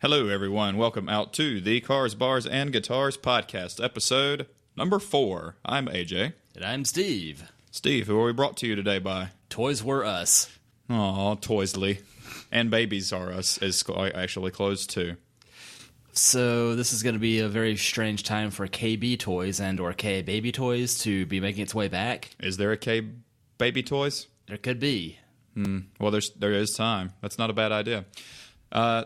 Hello, everyone. Welcome out to the Cars, Bars, and Guitars podcast, episode number 4. I'm AJ. And I'm Steve. Steve, who are we brought to you today by? Toys Were Us. Aw, Toysly. And Babies Are Us is actually closed, too. So this is going to be a very strange time for KB Toys and or K Baby Toys to be making its way back. Is there a K Baby Toys? There could be. Well, there is time. That's not a bad idea.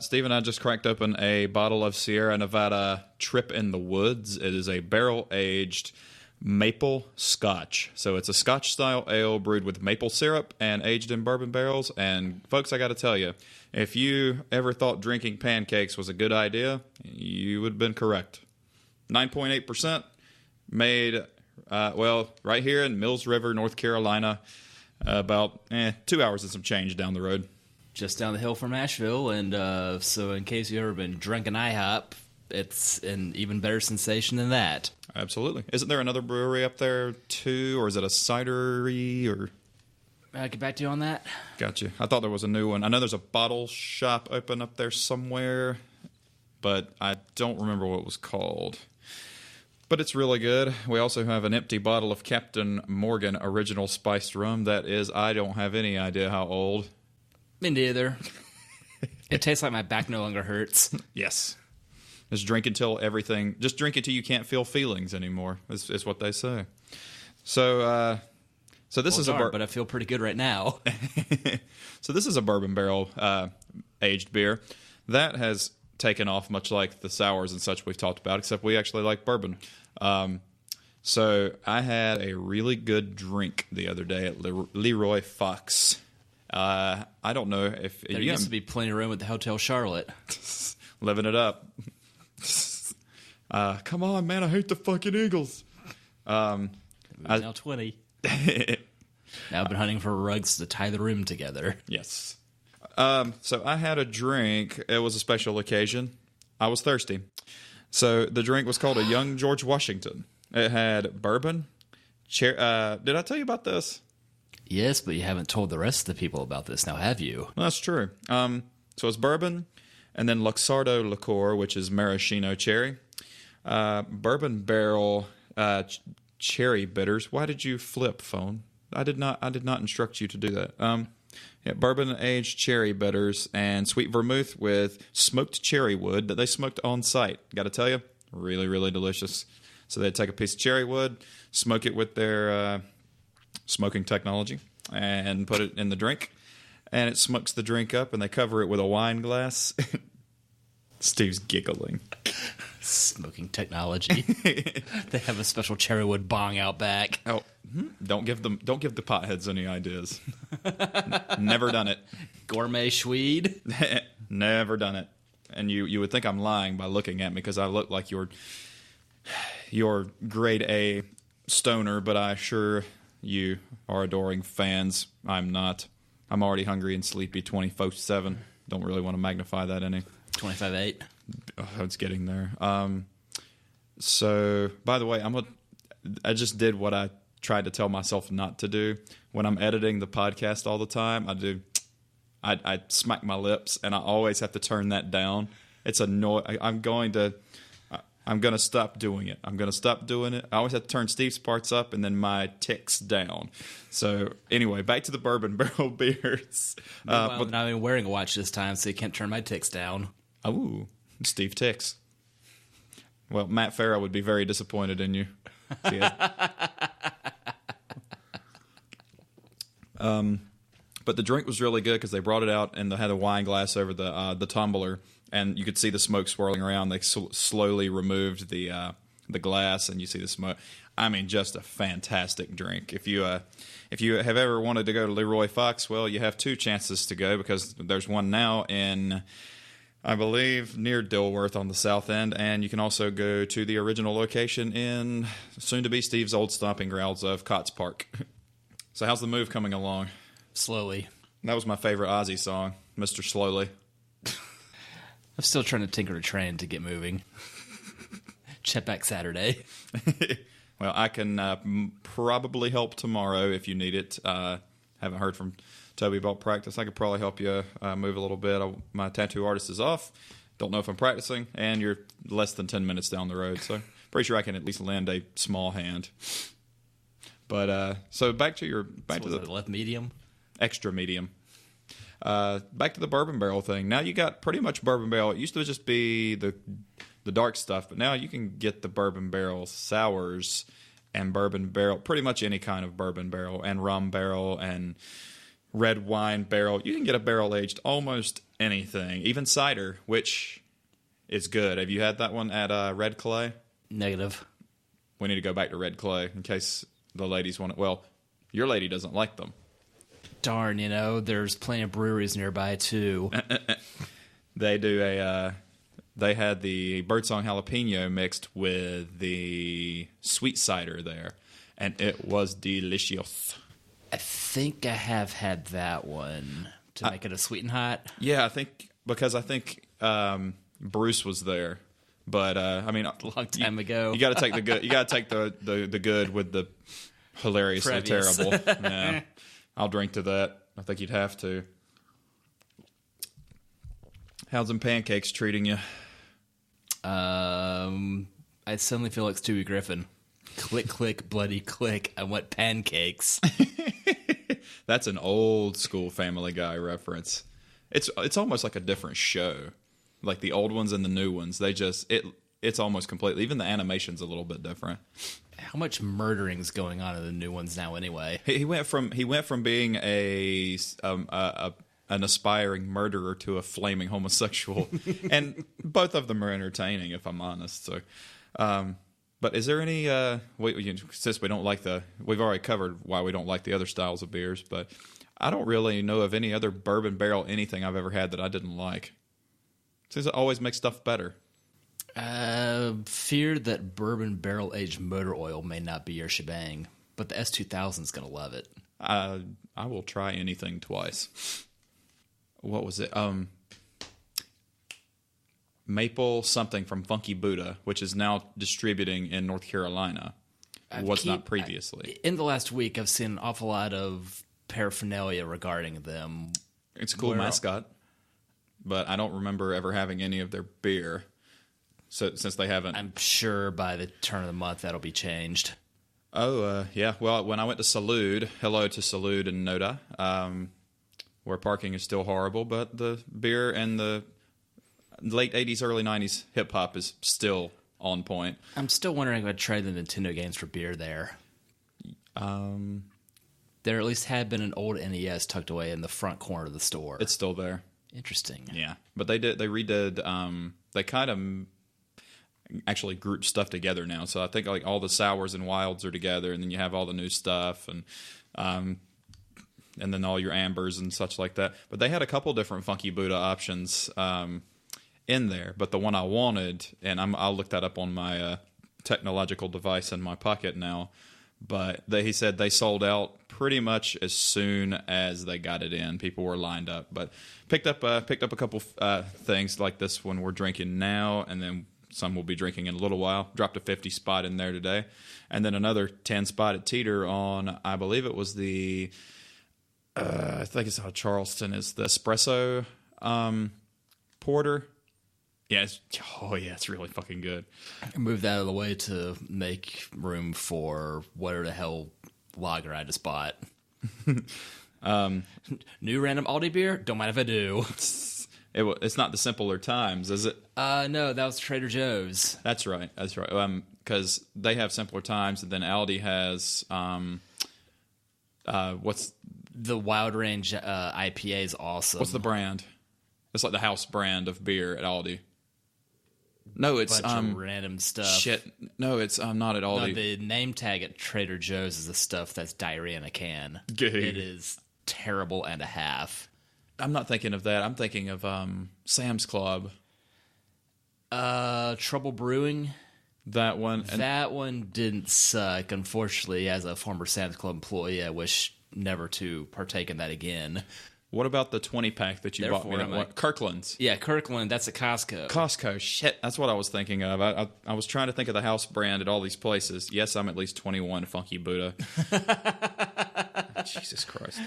Steve and I just cracked open a bottle of Sierra Nevada Trip in the Woods. It is a barrel-aged maple scotch. So it's a scotch-style ale brewed with maple syrup and aged in bourbon barrels. And, folks, I got to tell you, if you ever thought drinking pancakes was a good idea, you would have been correct. 9.8% made, right here in Mills River, North Carolina, about 2 hours and some change down the road. Just down the hill from Asheville, and so in case you've ever been drunk in IHOP, it's an even better sensation than that. Absolutely. Isn't there another brewery up there, too, or is it a cidery, or... I'll get back to you on that. Gotcha. I thought there was a new one. I know there's a bottle shop open up there somewhere, but I don't remember what it was called. But it's really good. We also have an empty bottle of Captain Morgan Original Spiced Rum that is, I don't have any idea how old. Me neither. It tastes like my back no longer hurts. Yes. Just drink until you can't feel feelings anymore, is what they say. So this is but I feel pretty good right now. So this is a bourbon barrel aged beer that has taken off, much like the sours and such we've talked about, except we actually like bourbon. So I had a really good drink the other day at Leroy Fox. I don't know if... There used to be plenty of room at the Hotel Charlotte. Living it up. Come on, man, I hate the fucking Eagles. Now 20. Now I've been hunting for rugs to tie the room together. Yes. So I had a drink. It was a special occasion. I was thirsty. So the drink was called a Young George Washington. It had bourbon. Did I tell you about this? Yes, but you haven't told the rest of the people about this now, have you? That's true. So it's bourbon, and then Luxardo liqueur, which is maraschino cherry. Bourbon barrel cherry bitters. Why did you flip, phone? I did not instruct you to do that. Bourbon aged cherry bitters and sweet vermouth with smoked cherry wood that they smoked on site. Got to tell you, really, really delicious. So they'd take a piece of cherry wood, smoke it with their smoking technology, and put it in the drink, and it smokes the drink up, and they cover it with a wine glass. Steve's giggling. Smoking technology. They have a special cherry wood bong out back. Oh, don't give the potheads any ideas. Never done it. Gourmet Schweed. Never done it. And you would think I'm lying by looking at me because I look like your grade A stoner, but I assure you are adoring fans. I'm not. I'm already hungry and sleepy 24/7. Don't really want to magnify that any. 25/8. Oh, it's getting there. So, by the way, I just did what I tried to tell myself not to do. When I'm editing the podcast all the time, I smack my lips, and I always have to turn that down. It's annoying. I'm going to stop doing it. I'm going to stop doing it. I always have to turn Steve's parts up and then my ticks down. So, anyway, back to the bourbon barrel beers. But I'm not even wearing a watch this time, so you can't turn my ticks down. Oh, Steve ticks. Well, Matt Farah would be very disappointed in you. But the drink was really good because they brought it out and they had a wine glass over the tumbler, and you could see the smoke swirling around. They slowly removed the glass, and you see the smoke. I mean, just a fantastic drink. If you have ever wanted to go to Leroy Fox, well, you have 2 chances to go because there's one now in, I believe, near Dilworth on the south end, and you can also go to the original location in soon-to-be Steve's old stomping grounds of Cotts Park. So how's the move coming along? Slowly. That was my favorite Ozzy song, Mr. Slowly. I'm still trying to tinker a train to get moving. Check back Saturday. Well, I can probably help tomorrow if you need it. Haven't heard from Toby about practice. I could probably help you move a little bit. My tattoo artist is off, Don't know if I'm practicing, and you're less than 10 minutes down the road, so pretty sure I can at least lend a small hand. But so back to the left medium, extra medium. Back to the bourbon barrel thing. Now you got pretty much bourbon barrel. It used to just be the dark stuff, but now you can get the bourbon barrel sours and bourbon barrel, pretty much any kind of bourbon barrel, and rum barrel and red wine barrel. You can get a barrel aged almost anything, even cider, which is good. Have you had that one at Red Clay? Negative. We need to go back to Red Clay in case the ladies want it. Well, your lady doesn't like them. Darn, there's plenty of breweries nearby too. They do they had the Birdsong Jalapeno mixed with the sweet cider there, and it was delicious. I think I have had that one to make it a sweet and hot. Yeah, I think Bruce was there, but I mean, a long time ago. You got to take the good. You got to take the good with the hilariously Previous. terrible. Yeah, I'll drink to that. I think you'd have to. How's them pancakes treating you? I suddenly feel like Stewie Griffin. Click, click, bloody click. I want pancakes. That's an old school Family Guy reference. It's almost like a different show. Like the old ones and the new ones. It's almost completely. Even the animation's a little bit different. How much murdering's going on in the new ones now, anyway? He went from being an aspiring murderer to a flaming homosexual, and both of them are entertaining, if I'm honest. So, but is there any? Since we don't like we've already covered why we don't like the other styles of beers, but I don't really know of any other bourbon barrel anything I've ever had that I didn't like. Seems it always makes stuff better. Fear that bourbon barrel aged motor oil may not be your shebang, but the S2000 is gonna love it. I will try anything twice. What was it? Maple something from Funky Buddha, which is now distributing in North Carolina. Was not previously. In the last week, I've seen an awful lot of paraphernalia regarding them. It's a cool mascot, but I don't remember ever having any of their beer. So since they haven't, I'm sure by the turn of the month that'll be changed. Oh, yeah. Well, when I went to Salud, hello to Salud and Noda, where parking is still horrible, but the beer and the late 80s, early 90s hip-hop is still on point. I'm still wondering if I'd trade the Nintendo games for beer there. There at least had been an old NES tucked away in the front corner of the store. It's still there. Interesting. Yeah. But they redid, they kind of actually group stuff together now. So I think like all the sours and wilds are together, and then you have all the new stuff, and then all your ambers and such like that. But they had a couple different Funky Buddha options in there. But the one I wanted, and I'll look that up on my technological device in my pocket now. But he said they sold out pretty much as soon as they got it in. People were lined up, but picked up a couple things like this one we're drinking now, and then some we'll be drinking in a little while. Dropped a 50 spot in there today. And then another 10 spot at Teeter on, I believe it was the, I think it's how Charleston is, the espresso porter. Yeah, it's really fucking good. I moved out of the way to make room for whatever the hell lager I just bought. New random Aldi beer? Don't mind if I do. It's not the Simpler Times, is it? No, that was Trader Joe's. That's right. Because they have Simpler Times, and then Aldi has what's the Wild Range IPA is awesome. What's the brand? It's like the house brand of beer at Aldi. No, it's bunch of random stuff. Shit, no, it's not at Aldi. No, the name tag at Trader Joe's is the stuff that's diarrhea in a can. Good. It is terrible and a half. I'm not thinking of that. I'm thinking of Sam's Club. Trouble Brewing. That one. That one didn't suck. Unfortunately, as a former Sam's Club employee, I wish never to partake in that again. What about the 20-pack that you bought me? Kirkland's. Yeah, Kirkland. That's at Costco. Costco. Shit, that's what I was thinking of. I was trying to think of the house brand at all these places. Yes, I'm at least 21, Funky Buddha. Jesus Christ.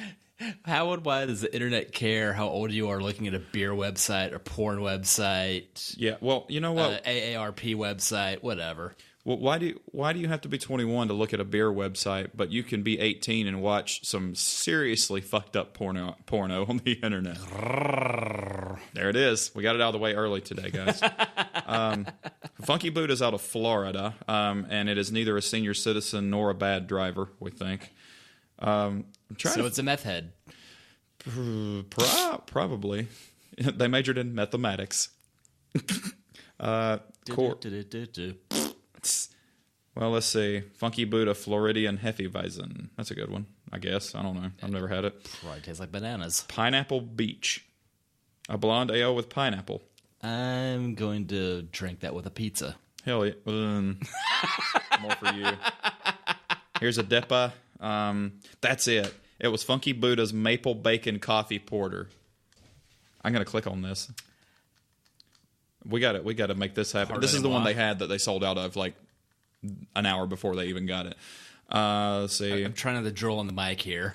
Why does the internet care how old you are looking at a beer website or porn website? Yeah, well, you know what? AARP website, whatever. Well, why do you have to be 21 to look at a beer website, but you can be 18 and watch some seriously fucked up porno on the internet? There it is. We got it out of the way early today, guys. Funky Buddha's out of Florida, and it is neither a senior citizen nor a bad driver, we think. It's a meth head. Probably. They majored in mathematics. Well, let's see. Funky Buddha Floridian Hefeweizen. That's a good one, I guess. I don't know. I've never had it. Probably tastes like bananas. Pineapple Beach. A blonde ale with pineapple. I'm going to drink that with a pizza. Hell yeah. More for you. Here's a Depa. That's it. It was Funky Buddha's Maple Bacon Coffee Porter. I'm going to click on this. We got to make this happen. This is the one they had that they sold out of like an hour before they even got it. Let's see. I'm trying to drool on the mic here.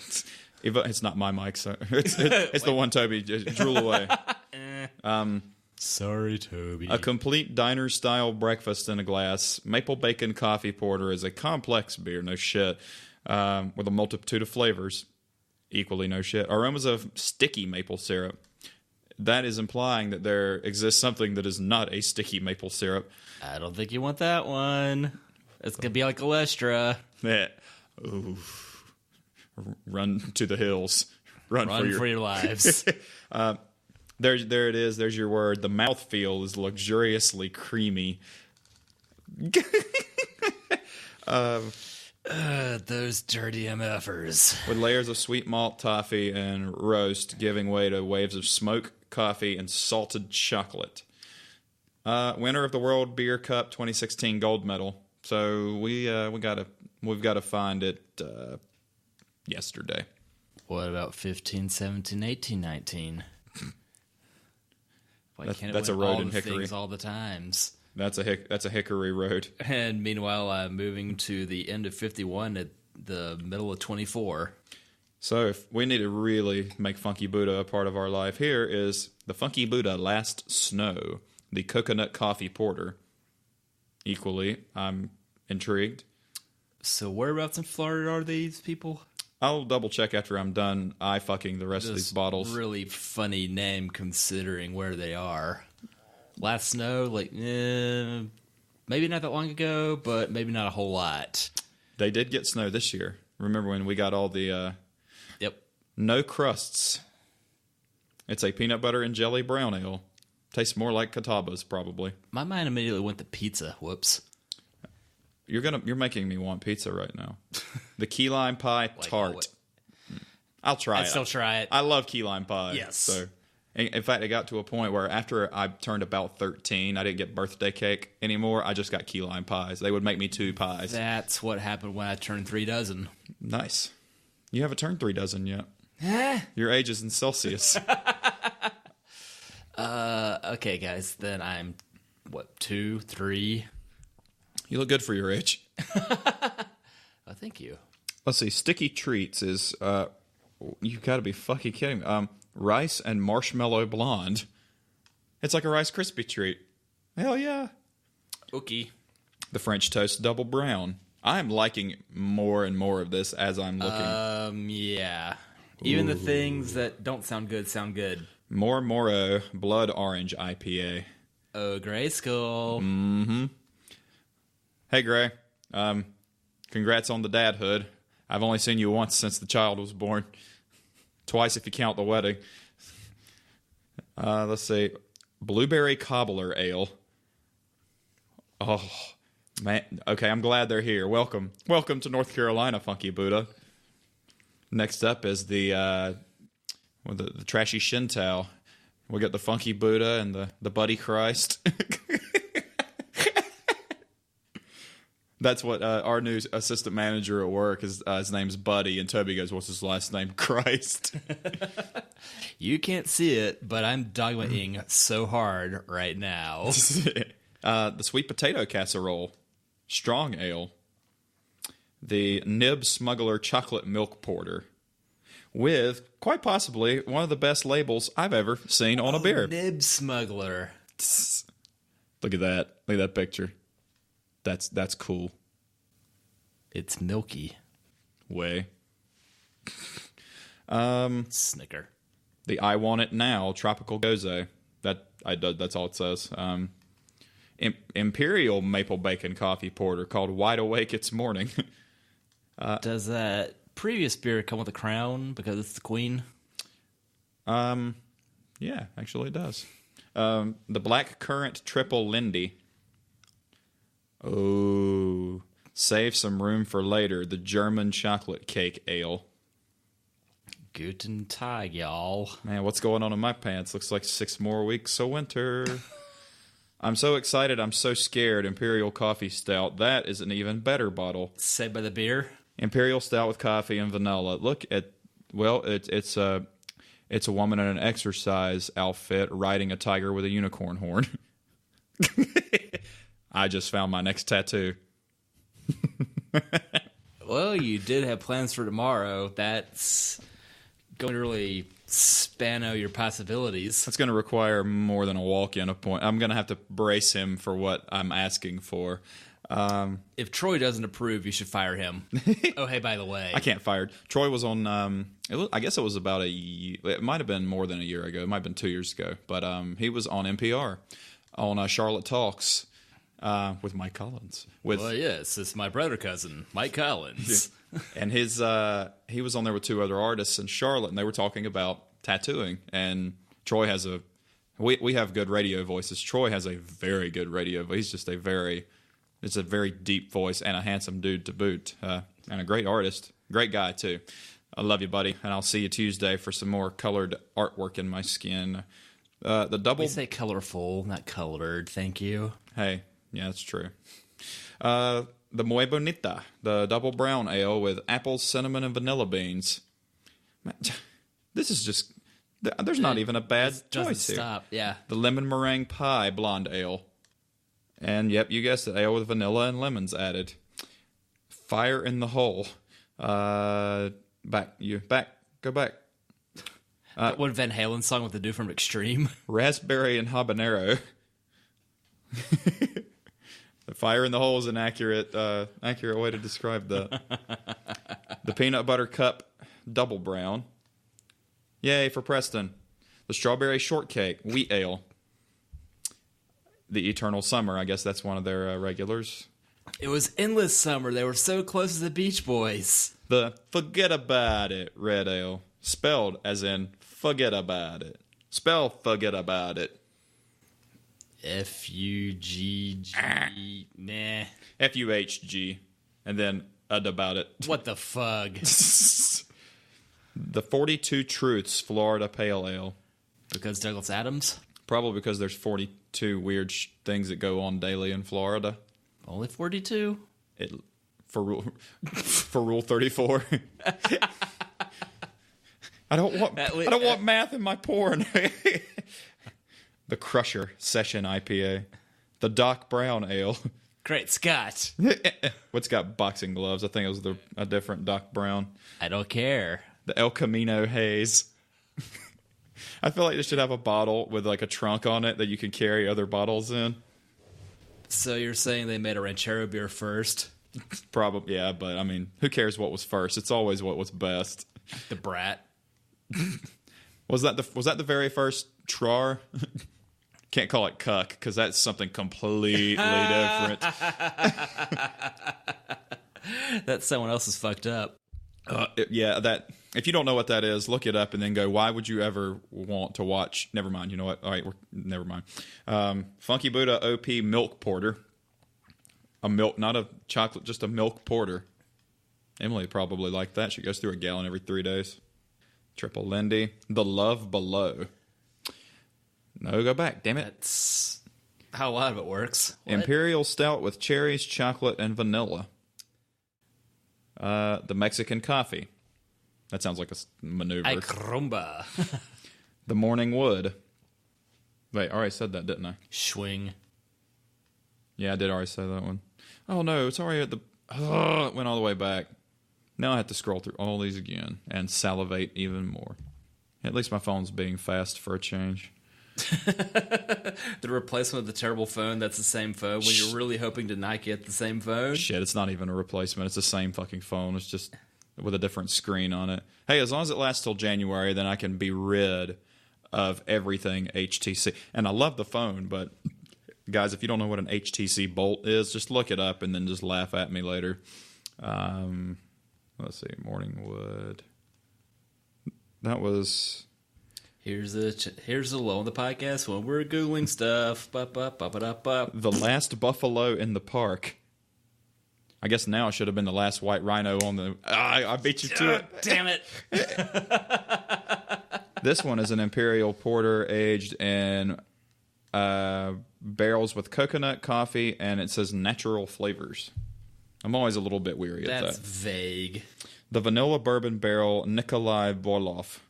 It's not my mic, so it's the one Toby. Just drool away. Sorry, Toby. A complete diner-style breakfast in a glass. Maple Bacon Coffee Porter is a complex beer, no shit, with a multitude of flavors. Equally no shit. Aromas of sticky maple syrup. That is implying that there exists something that is not a sticky maple syrup. I don't think you want that one. It's going to be like Olestra. Yeah. Ooh. Run to the hills. Run for your lives. There it is. There's your word. The mouthfeel is luxuriously creamy. Those dirty MFers. With layers of sweet malt toffee and roast giving way to waves of smoke, coffee, and salted chocolate. Winner of the World Beer Cup 2016 gold medal. So we've got to find it yesterday. What about 15, 17, 18, 19? That's a road in Hickory. All the times. That's a Hickory road. And meanwhile, I'm moving to the end of 51 at the middle of 24. So if we need to really make Funky Buddha a part of our life, here is the Funky Buddha Last Snow, the coconut coffee porter. Equally, I'm intrigued. So whereabouts in Florida are these people? I'll double check after I'm done eye-fucking the rest of these bottles. Really funny name considering where they are. Last snow, maybe not that long ago, but maybe not a whole lot. They did get snow this year. Remember when we got all the... Yep. No crusts. It's a peanut butter and jelly brown ale. Tastes more like Cataba's, probably. My mind immediately went to pizza. Whoops. You're making me want pizza right now. The key lime pie tart. I'll try it. I'd still try it. I love key lime pie. Yes. So, in fact, it got to a point where after I turned about 13, I didn't get birthday cake anymore. I just got key lime pies. They would make me 2 pies. That's what happened when I turned 3 dozen. Nice. You haven't turned 3 dozen yet. Your age is in Celsius. Okay, guys. Then I'm, 2, 3? You look good for your age. Oh, thank you. Let's see. Sticky Treats is, you've got to be fucking kidding me. Rice and marshmallow blonde. It's like a Rice Krispie treat. Hell yeah. Okay. The French Toast Double Brown. I'm liking more and more of this as I'm looking. Yeah. Even the things that don't sound good sound good. Moro Blood Orange IPA. Oh, Grayskull. Mm-hmm. Hey, Gray. Congrats on the dadhood. I've only seen you once since the child was born. Twice if you count the wedding. Let's see. Blueberry Cobbler Ale. Oh, man. Okay, I'm glad they're here. Welcome. Welcome to North Carolina, Funky Buddha. Next up is the trashy Shintow. We got the Funky Buddha and the Buddy Christ. That's what our new assistant manager at work is. His name's Buddy, and Toby goes, "What's his last name?" Christ. You can't see it, but I'm dogmaing so hard right now. The sweet potato casserole, strong ale. The Nib Smuggler chocolate milk porter. with quite possibly one of the best labels I've ever seen on a beer. Nib Smuggler. Look at that. Look at that picture. That's cool. It's milky. Way. Snicker. The I Want It Now Tropical Goze. That's all it says. Imperial Maple Bacon Coffee Porter called Wide Awake It's Morning. Does that previous beer come with a crown because it's the queen? Yeah, actually it does. The Black Currant Triple Lindy. Oh, save some room for later. The German Chocolate Cake Ale. Guten Tag, y'all. Man, what's going on in my pants? Looks like 6 more weeks of winter. I'm so excited. I'm so scared. Imperial Coffee Stout. That is an even better bottle. Saved by the beer? Imperial Stout with coffee and vanilla. Look at, well, it's a woman in an exercise outfit riding a tiger with a unicorn horn. I just found my next tattoo. Well, you did have plans for tomorrow. That's going to really span out your possibilities. It's going to require more than a walk-in appointment. I'm going to have to brace him for what I'm asking for. If Troy doesn't approve, you should fire him. Oh, hey, by the way. I can't fire. Troy was on, I guess it was about it might have been more than a year ago. It might have been 2 years ago. But he was on NPR on Charlotte Talks with Mike Collins. Well, yes, it's my brother cousin, Mike Collins. And he was on there with 2 other artists in Charlotte, and they were talking about tattooing. And Troy has we have good radio voices. Troy has a very good radio voice. He's just it's a very deep voice and a handsome dude to boot, and a great artist. Great guy, too. I love you, buddy, and I'll see you Tuesday for some more colored artwork in my skin. The double... We say colorful, not colored. Thank you. Hey, yeah, that's true. The Muy Bonita, the double brown ale with apples, cinnamon, and vanilla beans. Man, this is just... There's not even a bad choice here. Stop. Yeah. The lemon meringue pie blonde ale. And, yep, you guessed it, ale with vanilla and lemons added. Fire in the Hole. Go back. That one Van Halen song with the dude from Extreme. Raspberry and habanero. The Fire in the Hole is an accurate way to describe that. The Peanut Butter Cup double brown. Yay for Preston. The Strawberry Shortcake wheat ale. The Eternal Summer, I guess that's one of their regulars. It was Endless Summer. They were so close to the Beach Boys. The Forget About It red ale. Spelled as in forget about it. Spell forget about it. F-U-G-G... Nah. F-U-H-G. And then about it. What the fug? The 42 Truths Florida Pale Ale. Because Douglas Adams? Probably because there's 42 weird things that go on daily in Florida. Only 42? For rule 34. I don't want math in my porn. The Crusher Session IPA. The Doc Brown Ale. Great Scott. What's got boxing gloves? I think it was a different Doc Brown. I don't care. The El Camino Haze. I feel like they should have a bottle with like a trunk on it that you can carry other bottles in. So you're saying they made a Ranchero beer first? Probably, yeah, but I mean, who cares what was first? It's always what was best. The Brat. Was that the very first Trar? Can't call it Cuck because that's something completely different. That's someone else's fucked up. That if you don't know what that is, look it up and then go, why would you ever want to watch? Never mind. You know what? All right, never mind. Funky Buddha OP Milk Porter. A milk, not a chocolate, just a milk porter. Emily probably liked that. She goes through a gallon every 3 days. Triple Lindy. The Love Below. No, go back. Damn it. That's how a lot of it works. What? Imperial Stout with cherries, chocolate, and vanilla. The Mexican Coffee. That sounds like a maneuver. Ay caramba. The Morning Wood. Wait, I already said that, didn't I? Swing. Yeah, I did already say that one. Oh, no, it's already at the... it went all the way back. Now I have to scroll through all these again and salivate even more. At least my phone's being fast for a change. The replacement of the terrible phone that's the same phone when you're really hoping to not get the same phone. Shit, it's not even a replacement. It's the same fucking phone. It's just with a different screen on it. Hey, as long as it lasts till January, then I can be rid of everything HTC. And I love the phone, but guys, if you don't know what an HTC Bolt is, just look it up and then just laugh at me later. Let's see, Morningwood. That was... Here's a lull in the podcast when we're Googling stuff. The last buffalo in the park. I guess now it should have been the last white rhino on the... I beat you to it. Damn it. This one is an Imperial Porter aged in barrels with coconut, coffee, and it says natural flavors. I'm always a little bit weary of that. That's vague. The Vanilla Bourbon Barrel Nikolai Borloff.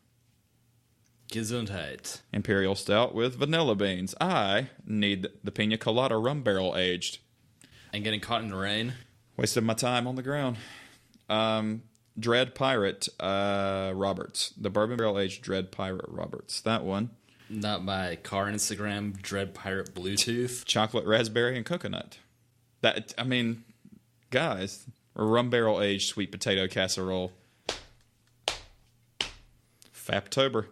Gesundheit. Imperial Stout with vanilla beans. I need the Pina Colada Rum Barrel aged. And getting caught in the rain. Wasted my time on the ground. Dread Pirate Roberts. The Bourbon Barrel Aged Dread Pirate Roberts. That one. Not my car Instagram, Dread Pirate Bluetooth. Chocolate, raspberry, and coconut. That, I mean, guys, a rum barrel aged sweet potato casserole. Faptober.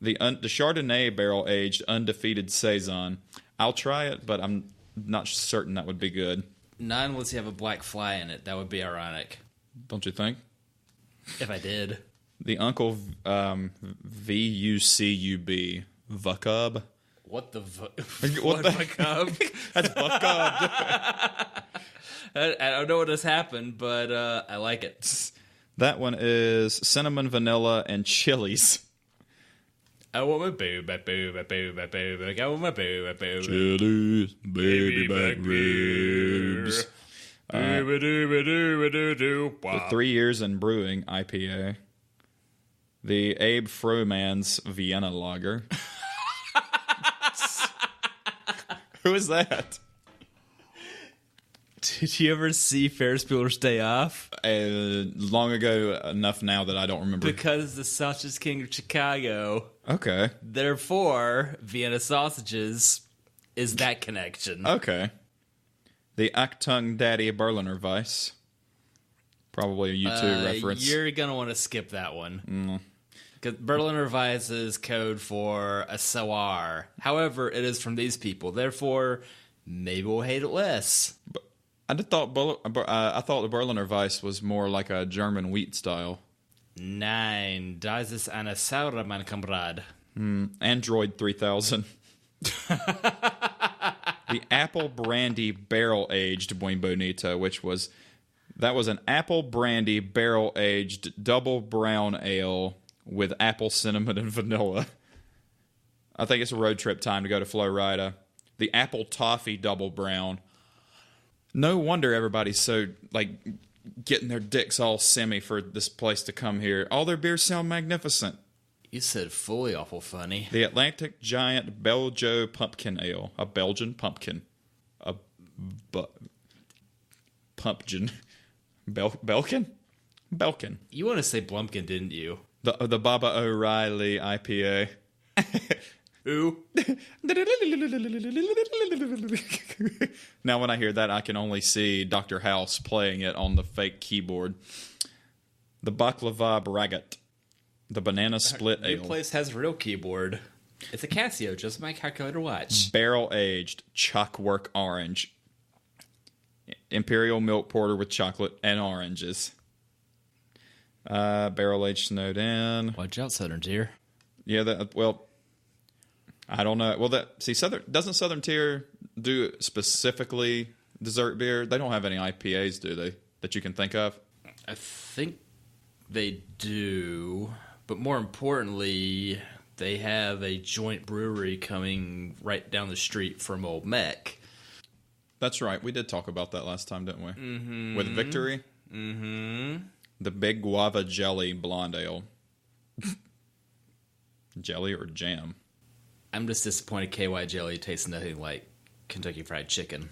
The Chardonnay barrel aged undefeated Saison. I'll try it, but I'm not certain that would be good. Not unless you have a black fly in it. That would be ironic. Don't you think? If I did. The Uncle VUCUB. Vucub. What the What the Vucub? That's Vucub. I don't know what has happened, but I like it. That one is cinnamon, vanilla, and chilies. I want my boob, I want my boob, Chilies, baby back ribs. The 3 Years in Brewing IPA. The Abe Froman's Vienna Lager. Who is that? Did you ever see Ferris Bueller's Day Off? Long ago enough now that I don't remember. Because the Sausage King of Chicago. Okay. Therefore, Vienna sausages is that connection. Okay. The Achtung Daddy Berliner Weiss. Probably a U2 reference. You're going to want to skip that one. Because Berliner Weiss is code for a sour. However, it is from these people. Therefore, maybe we'll hate it less. I thought the Berliner Weiss was more like a German wheat style. Nein, das ist eine Saure, mein Kamerad. Android 3000. The Apple Brandy Barrel Aged Buen Bonito, that was an apple brandy barrel aged double brown ale with apple, cinnamon, and vanilla. I think it's a road trip time to go to Florida. The Apple Toffee Double Brown. No wonder everybody's so, getting their dicks all semi for this place to come here. All their beers sound magnificent. You said fully awful funny. The Atlantic Giant Belgio Pumpkin Ale. A Belgian pumpkin. Pumpkin. Belkin? Belkin. You want to say Blumpkin, didn't you? The Baba O'Reilly IPA. Ooh. Now when I hear that, I can only see Dr. House playing it on the fake keyboard. The Baklava Braggot. The Banana Split Ale. Your place has a real keyboard. It's a Casio, just my calculator watch. Barrel Aged Chalkwork Orange. Imperial Milk Porter with chocolate and oranges. Barrel Aged Snowed In. Watch out, Southern Tier. Yeah, I don't know. Well, doesn't Southern Tier do specifically dessert beer? They don't have any IPAs, do they, that you can think of? I think they do, but more importantly, they have a joint brewery coming right down the street from Old Mech. That's right. We did talk about that last time, didn't we? Mm-hmm. With Victory? Mm-hmm. The Big Guava Jelly Blonde Ale. Jelly or jam? I'm just disappointed KY Jelly tastes nothing like Kentucky Fried Chicken.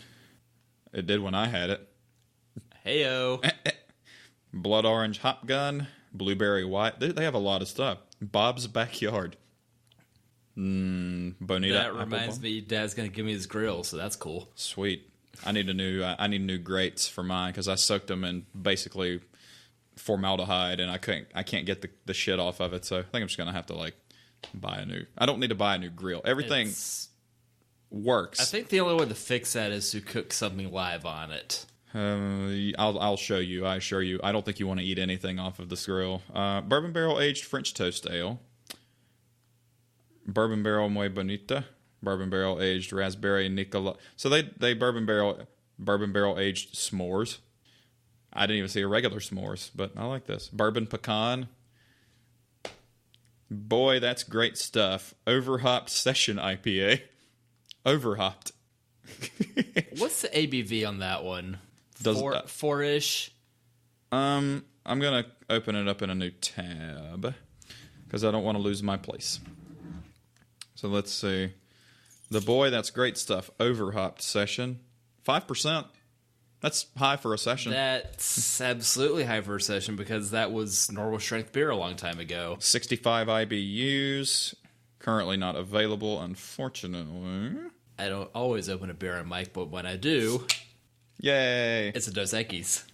It did when I had it. Heyo. Blood Orange Hop Gun, Blueberry White. They have a lot of stuff. Bob's Backyard. Bonita. That reminds me, Dad's going to give me his grill, so that's cool. Sweet. I need new grates for mine because I soaked them in basically formaldehyde and I can't get the shit off of it. So I think I'm just gonna have to buy a new. I don't need to buy a new grill. Everything works. I think the only way to fix that is to cook something live on it. I'll show you. I assure you. I don't think you want to eat anything off of this grill. Bourbon barrel aged French toast ale. Bourbon barrel muy bonita. Bourbon barrel aged raspberry Nicola. So they bourbon barrel aged s'mores. I didn't even see a regular s'mores, but I like this. Bourbon pecan. Boy, that's great stuff. Overhopped session IPA. Overhopped. What's the ABV on that one? Four-ish? I'm going to open it up in a new tab because I don't want to lose my place. So let's see. The Boy, that's great stuff. Overhopped session. 5%. That's high for a session. That's absolutely high for a session because that was normal strength beer a long time ago. 65 IBUs. Currently not available, unfortunately. I don't always open a beer on mic, but when I do, yay! It's a Dos Equis.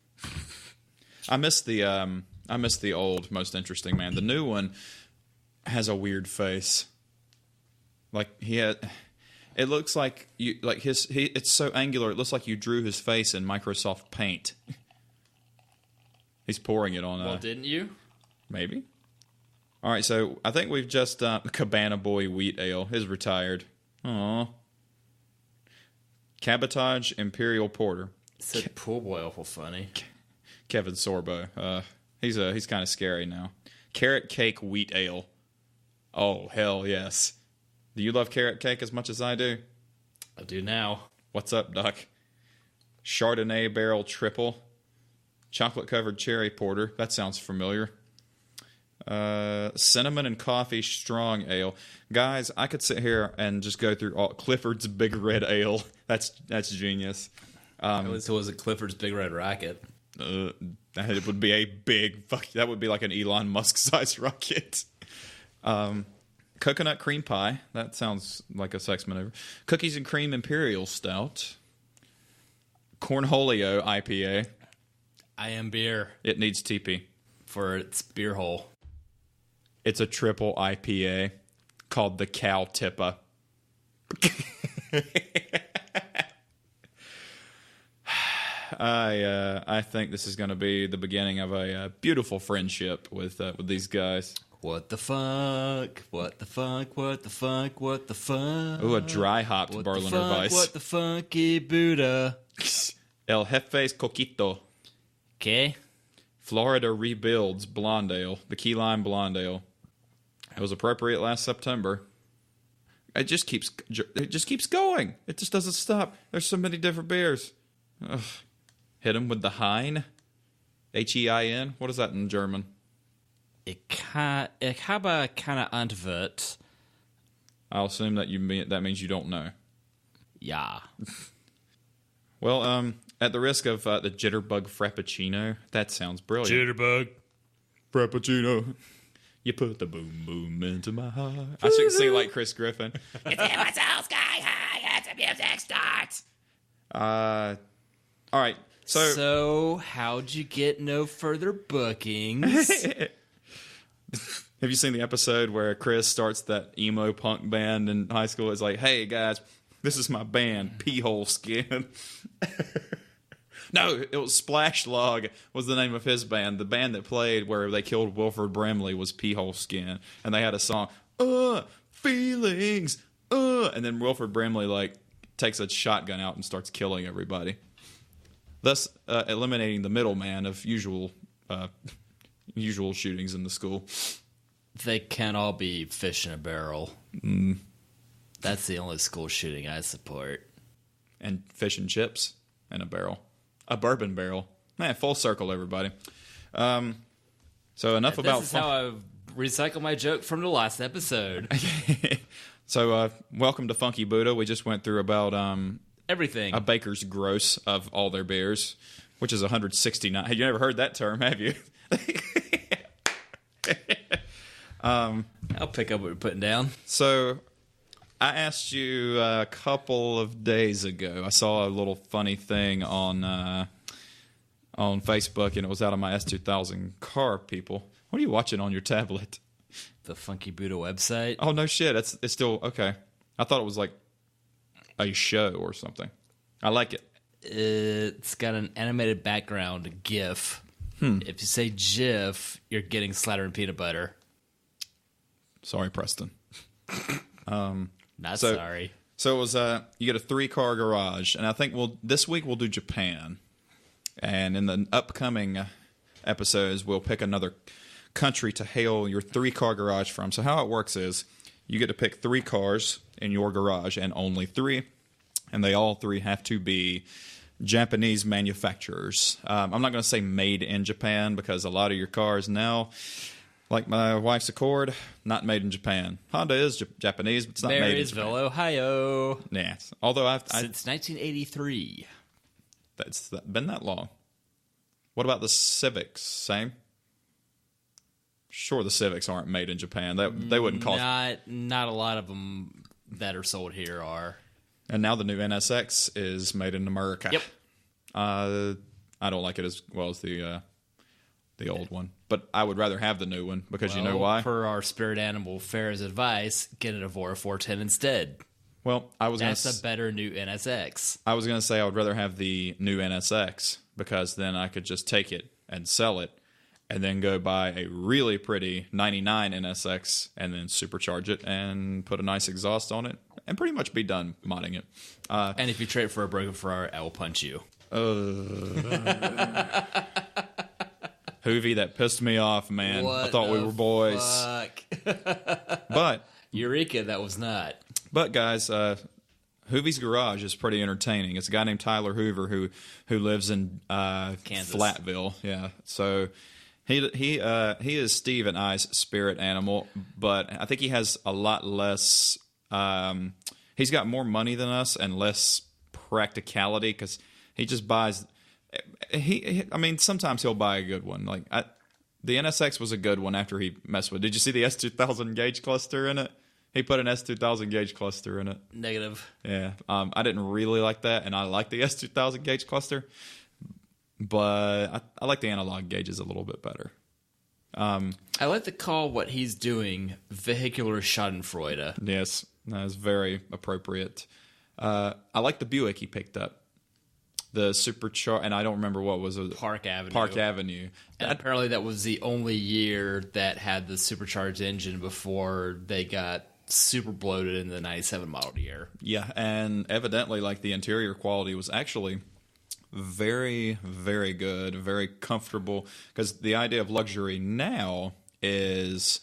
I miss the old Most Interesting Man. The new one has a weird face. It looks like it's so angular. It looks like you drew his face in Microsoft Paint. He's pouring it on. Well, didn't you? Maybe. All right, so I think we've just Cabana Boy Wheat Ale is retired. Aww. Cabotage Imperial Porter. Said pool boy awful funny. Kevin Sorbo. He's kind of scary now. Carrot Cake Wheat Ale. Oh hell yes. Do you love carrot cake as much as I do? I do now. What's up, Doc? Chardonnay Barrel Triple. Chocolate-covered cherry porter. That sounds familiar. Cinnamon and coffee strong ale. Guys, I could sit here and just go through all Clifford's Big Red Ale. That's genius. At least it wasn't Clifford's Big Red Rocket. That would be a big fuck. That would be like an Elon Musk-sized rocket. Coconut cream pie. That sounds like a sex maneuver. Cookies and cream imperial stout. Cornholio IPA. I am beer. It needs TP. For its beer hole. It's a triple IPA called the Cow Tippa. I think this is going to be the beginning of a beautiful friendship with these guys. What the fuck? What the fuck? What the fuck? What the fuck? Ooh, a dry hopped Berliner Weiss. What the Funky Buddha? El Jefe's Coquito. Okay. Florida Rebuilds Blonde Ale. The Key Lime Blonde Ale. It was appropriate last September. It just keeps going. It just doesn't stop. There's so many different beers. Ugh. Hit them with the Hein. Hein. What is that in German? Ich habe keine Antwort. I'll assume that that means you don't know. Yeah. Well, at the risk of the Jitterbug Frappuccino, that sounds brilliant. Jitterbug Frappuccino. You put the boom boom into my heart. I should sing like Chris Griffin. It's in my soul sky high as the music starts. All right. So how'd you get no further bookings? Have you seen the episode where Chris starts that emo punk band in high school? It's like, hey, guys, this is my band, Pee-Hole Skin. No, it was Splash Log was the name of his band. The band that played where they killed Wilford Brimley was Pee-Hole Skin. And they had a song, feelings, and then Wilford Brimley, takes a shotgun out and starts killing everybody. Thus, eliminating the middleman of usual shootings in the school. They can't all be fish in a barrel. That's the only school shooting I support. And fish and chips in a barrel. A bourbon barrel. Man, full circle, everybody. So enough about... This is how I recycle my joke from the last episode. So, welcome to Funky Buddha. We just went through about... everything. A baker's gross of all their beers. which is 169. You never heard that term, have you? I'll pick up what you're putting down. So I asked you a couple of days ago. I saw a little funny thing on Facebook, and it was out of my S2000 car, people. What are you watching on your tablet? The Funky Buddha website. Oh, no shit. It's still... Okay. I thought it was like a show or something. I like it. It's got an animated background, a GIF. If you say GIF, you're getting slatter and peanut butter. Sorry, Preston. Not sorry. So it was you get a 3-car garage, and I think this week we'll do Japan, and in the upcoming episodes we'll pick another country to hail your 3-car garage from. So how it works is you get to pick 3 cars in your garage, and only 3, and they all 3 have to be Japanese manufacturers. I'm not going to say made in Japan, because a lot of your cars now, like my wife's Accord, not made in Japan. Honda is Japanese, but it's not made in Japan. Marysville, Ohio. Yeah. Although Since 1983. That's been that long. What about the Civics? Same? Sure, the Civics aren't made in Japan. They wouldn't cost... Not a lot of them that are sold here are. And now the new NSX is made in America. Yep. I don't like it as well as the old one, but I would rather have the new one, because you know why? Per our spirit animal Farrah's advice, get an Evora 410 instead. Well, That's a better new NSX. I was going to say I would rather have the new NSX, because then I could just take it and sell it, and then go buy a really pretty 99 NSX and then supercharge it and put a nice exhaust on it and pretty much be done modding it. And if you trade it for a broken Ferrari, I will punch you. Hoovy, that pissed me off, man. I thought we were boys. Fuck? But Eureka, that was not. But guys, Hoovy's Garage is pretty entertaining. It's a guy named Tyler Hoover who lives in Kansas. Flatville. Yeah, so he is Steve and I's spirit animal, but I think he has a lot less. He's got more money than us and less practicality, because he just buys. I mean, sometimes he'll buy a good one. Like the NSX was a good one after he messed with. Did you see the S2000 gauge cluster in it? He put an S2000 gauge cluster in it. Negative. Yeah. I didn't really like that, and I like the S2000 gauge cluster, but I like the analog gauges a little bit better. I like to call what he's doing vehicular schadenfreude. Yes, that is very appropriate. I like the Buick he picked up. The supercharged, and I don't remember what was it. Park Avenue. Park Avenue. And apparently that was the only year that had the supercharged engine before they got super bloated in the 97 model year. Yeah, and evidently, like, the interior quality was actually very, very good, very comfortable, because the idea of luxury now is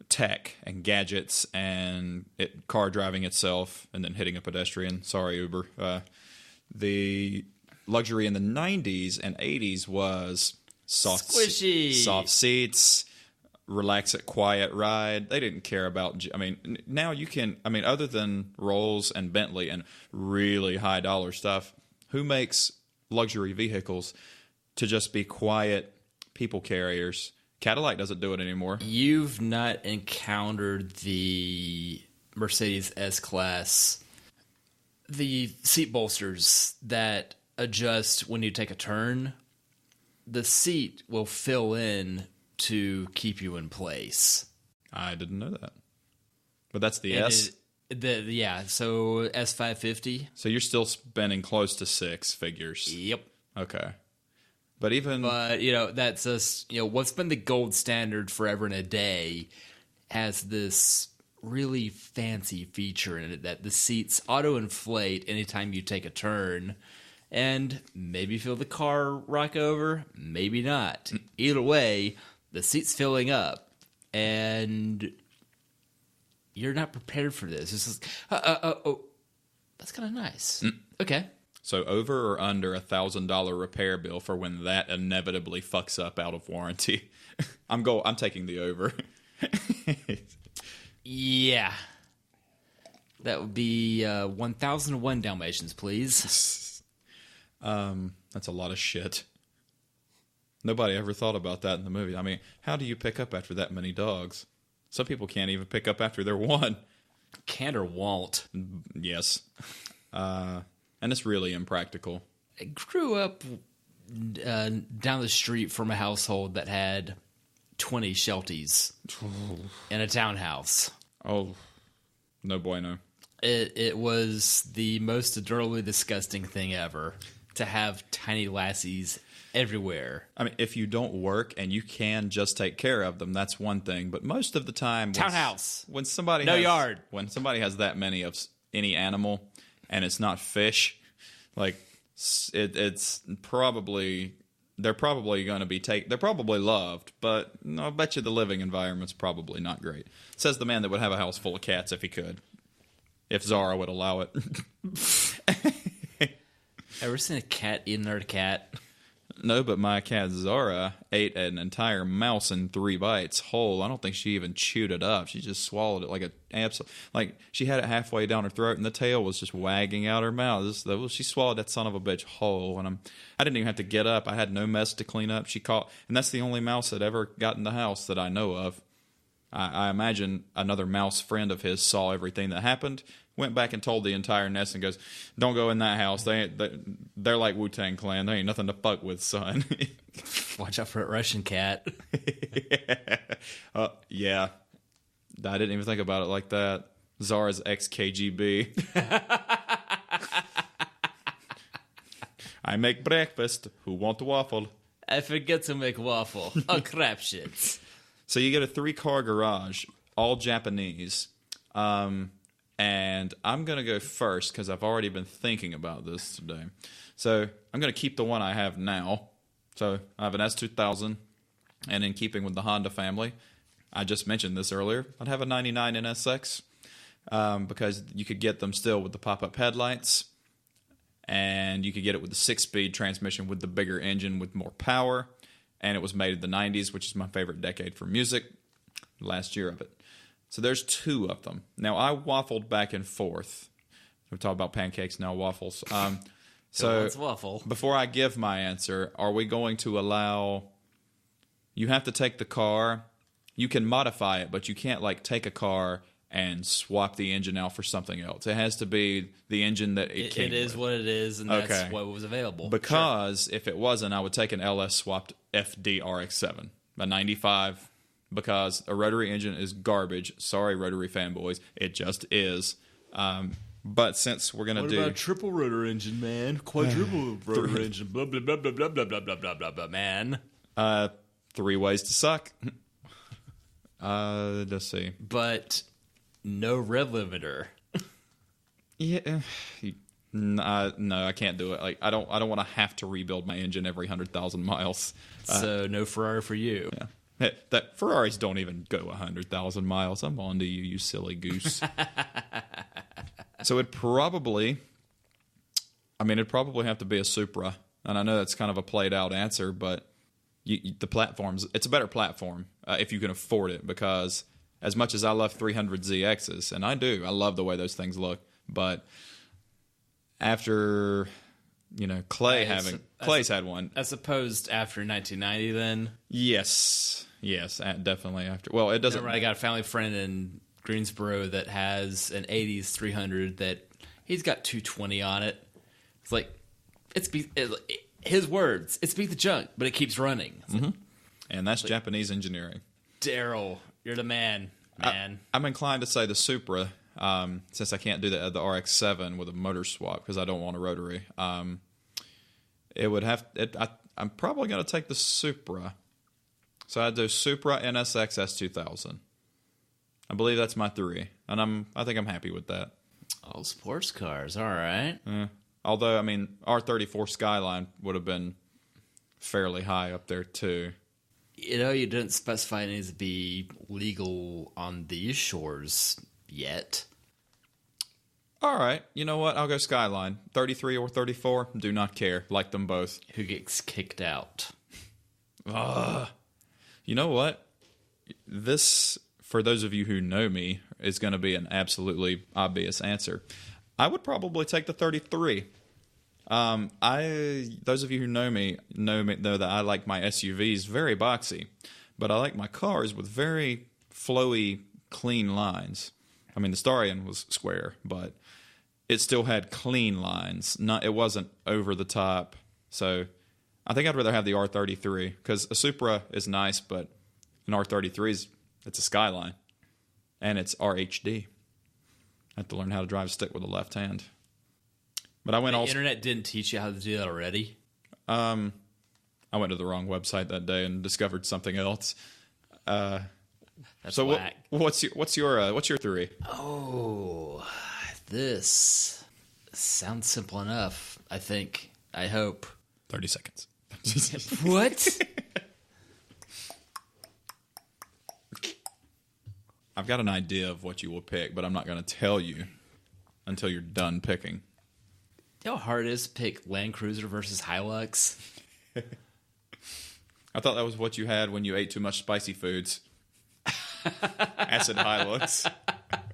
tech and gadgets and car driving itself and then hitting a pedestrian. Sorry, Uber. The luxury in the 90s and 80s was squishy, soft seats, relax it, quiet ride. They didn't care about. I mean, now you can. I mean, other than Rolls and Bentley and really high dollar stuff, who makes luxury vehicles to just be quiet people carriers? Cadillac doesn't do it anymore. You've not encountered the Mercedes S-Class, the seat bolsters that adjust when you take a turn. The seat will fill in to keep you in place. I didn't know that. But that's the And S? Yeah, so S550. So you're still spending close to 6 figures. Yep. Okay. But even... But, that's just, what's been the gold standard forever and a day has this really fancy feature in it that the seats auto-inflate anytime you take a turn, and maybe feel the car rock over, maybe not. Either way, the seat's filling up, and you're not prepared for this. It's just, that's kind of nice. Okay. So over or under $1,000 repair bill for when that inevitably fucks up out of warranty? I'm taking the over. Yeah. That would be 1,001 Dalmatians, please. That's a lot of shit. Nobody ever thought about that in the movie. I mean, how do you pick up after that many dogs? Some people can't even pick up after they're one. Can't or won't. Yes. And it's really impractical. I grew up down the street from a household that had 20 Shelties in a townhouse. Oh, no bueno. It was the most adorably disgusting thing ever to have tiny lassies everywhere. I mean, if you don't work and you can just take care of them, that's one thing. But most of the time, Townhouse. When somebody No has, yard. When somebody has that many of any animal, and it's not fish, like it's probably they're probably going to be they're probably loved, but I bet you the living environment's probably not great. Says the man that would have a house full of cats if he could, if Zara would allow it. Ever seen a cat eat another cat? No, but my cat Zara ate an entire mouse in 3 bites whole. I don't think she even chewed it up. She just swallowed it like she had it halfway down her throat, and the tail was just wagging out her mouth. She swallowed that son of a bitch whole, and I didn't even have to get up. I had no mess to clean up. And that's the only mouse that ever got in the house that I know of. I imagine another mouse friend of his saw everything that happened, went back and told the entire nest and goes, "Don't go in that house. They're like Wu-Tang Clan. They ain't nothing to fuck with, son." Watch out for that Russian cat. Yeah. I didn't even think about it like that. Zara's ex-KGB. I make breakfast. Who want waffle? I forget to make waffle. Oh, crap shits. So you get a 3-car garage, all Japanese. And I'm going to go first because I've already been thinking about this today. So I'm going to keep the one I have now. So I have an S2000. And in keeping with the Honda family, I just mentioned this earlier, I'd have a 99 NSX because you could get them still with the pop-up headlights. And you could get it with the 6-speed transmission with the bigger engine with more power. And it was made in the 90s, which is my favorite decade for music. Last year of it. So there's 2 of them. Now, I waffled back and forth. We talk about pancakes, now waffles. So waffle. Before I give my answer, are we going to allow... You have to take the car. You can modify it, but you can't take a car and swap the engine out for something else. It has to be the engine that it came with. It is what it is, and that's what was available. Because if it wasn't, I would take an LS swapped FD RX-7, a 95, because a rotary engine is garbage. Sorry, rotary fanboys. It just is. But since we're going to do... What about triple rotor engine, man? Quadruple rotor engine, blah, blah, blah, blah, blah, blah, blah, blah, blah, blah, blah, man. 3 ways to suck. Let's see. But no rev limiter. Yeah. No, I can't do it. I don't want to have to rebuild my engine every 100,000 miles. So no Ferrari for you. Yeah. That Ferraris don't even go 100,000 miles. I'm on to you, you silly goose. So it'd probably have to be a Supra. And I know that's kind of a played out answer, but the platforms, it's a better platform if you can afford it, because as much as I love 300ZXs, and I do, I love the way those things look, but after, Clay's had one. I suppose after 1990 then? Yes, definitely after. Well, it doesn't. I got a family friend in Greensboro that has an 80s 300 that he's got 220 on it. It's like, his words, it's beat the junk, but it keeps running. Mm-hmm. And that's Japanese engineering. Daryl, you're the man. I'm inclined to say the Supra, since I can't do the RX-7 with a motor swap because I don't want a rotary. It would have. I'm probably going to take the Supra. So I'd do Supra NSX S2000. I believe that's my 3, and I think I'm happy with that. All sports cars, all right. Although, R34 Skyline would have been fairly high up there, too. You didn't specify it needs to be legal on these shores yet. All right. You know what? I'll go Skyline. 33 or 34, do not care. Like them both. Who gets kicked out? You know what? This, for those of you who know me, is going to be an absolutely obvious answer. I would probably take the 33. Those of you who know me know that I like my SUVs very boxy, but I like my cars with very flowy, clean lines. I mean, the Starion was square, but it still had clean lines. It wasn't over the top. So I think I'd rather have the R33 because a Supra is nice, but an R33 it's a Skyline, and it's RHD. I have to learn how to drive a stick with the left hand. But I went The internet didn't teach you how to do that already? I went to the wrong website that day and discovered something else. That's so whack. what's your theory? Oh, this sounds simple enough, I think. I hope. 30 seconds. What? I've got an idea of what you will pick, but I'm not going to tell you until you're done picking. You know how hard it is to pick Land Cruiser versus Hilux? I thought that was what you had when you ate too much spicy foods. Acid Hilux.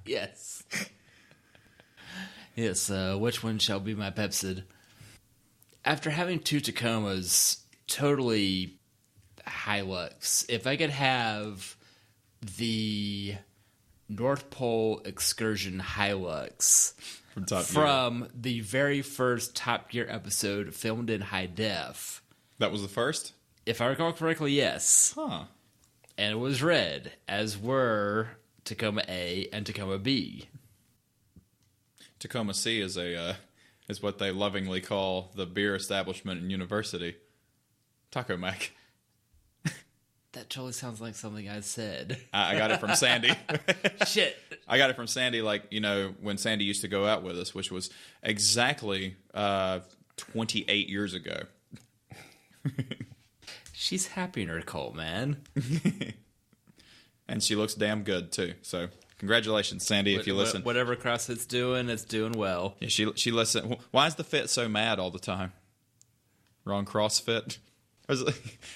Yes. Yes, which one shall be my Pepsid? After having two Tacomas, totally Hilux. If I could have the North Pole Excursion Hilux from the very first Top Gear episode filmed in high def. That was the first? If I recall correctly, yes. Huh. And it was red, as were Tacoma A and Tacoma B. Tacoma C is what they lovingly call the beer establishment and university. Taco Mac. That totally sounds like something I said. I got it from Sandy. Shit. I got it from Sandy, when Sandy used to go out with us, which was exactly 28 years ago. She's happy in her cult, man. And she looks damn good, too. So, congratulations, Sandy, if you listen. Whatever CrossFit's doing, it's doing well. Yeah, she listen. Why is the fit so mad all the time? Wrong CrossFit?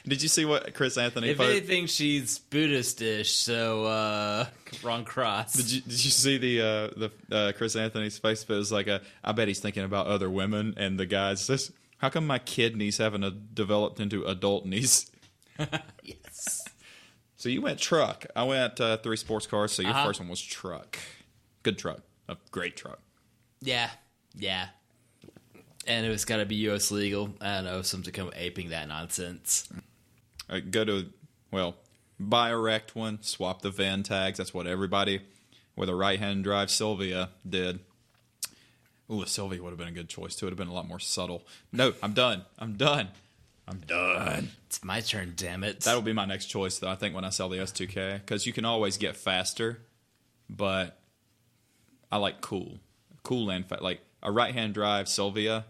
Did you see what Chris Anthony If anything, she's Buddhist-ish, so wrong cross. Did you see the Chris Anthony's Facebook? It was like, I bet he's thinking about other women, and the guy says, how come my kidneys haven't developed into adult knees? Yes. So you went truck. I went 3 sports cars, so your first one was truck. Good truck. A great truck. Yeah. And it was got to be U.S. legal. I don't know, some to come aping that nonsense. Buy a wrecked one, swap the VIN tags. That's what everybody with a right-hand drive Sylvia did. Ooh, a Sylvia would have been a good choice, too. It would have been a lot more subtle. No, I'm done. It's my turn, damn it. That'll be my next choice, though, I think, when I sell the S2K. Because you can always get faster, but I like cool. Cool and fast. Like a right-hand drive Sylvia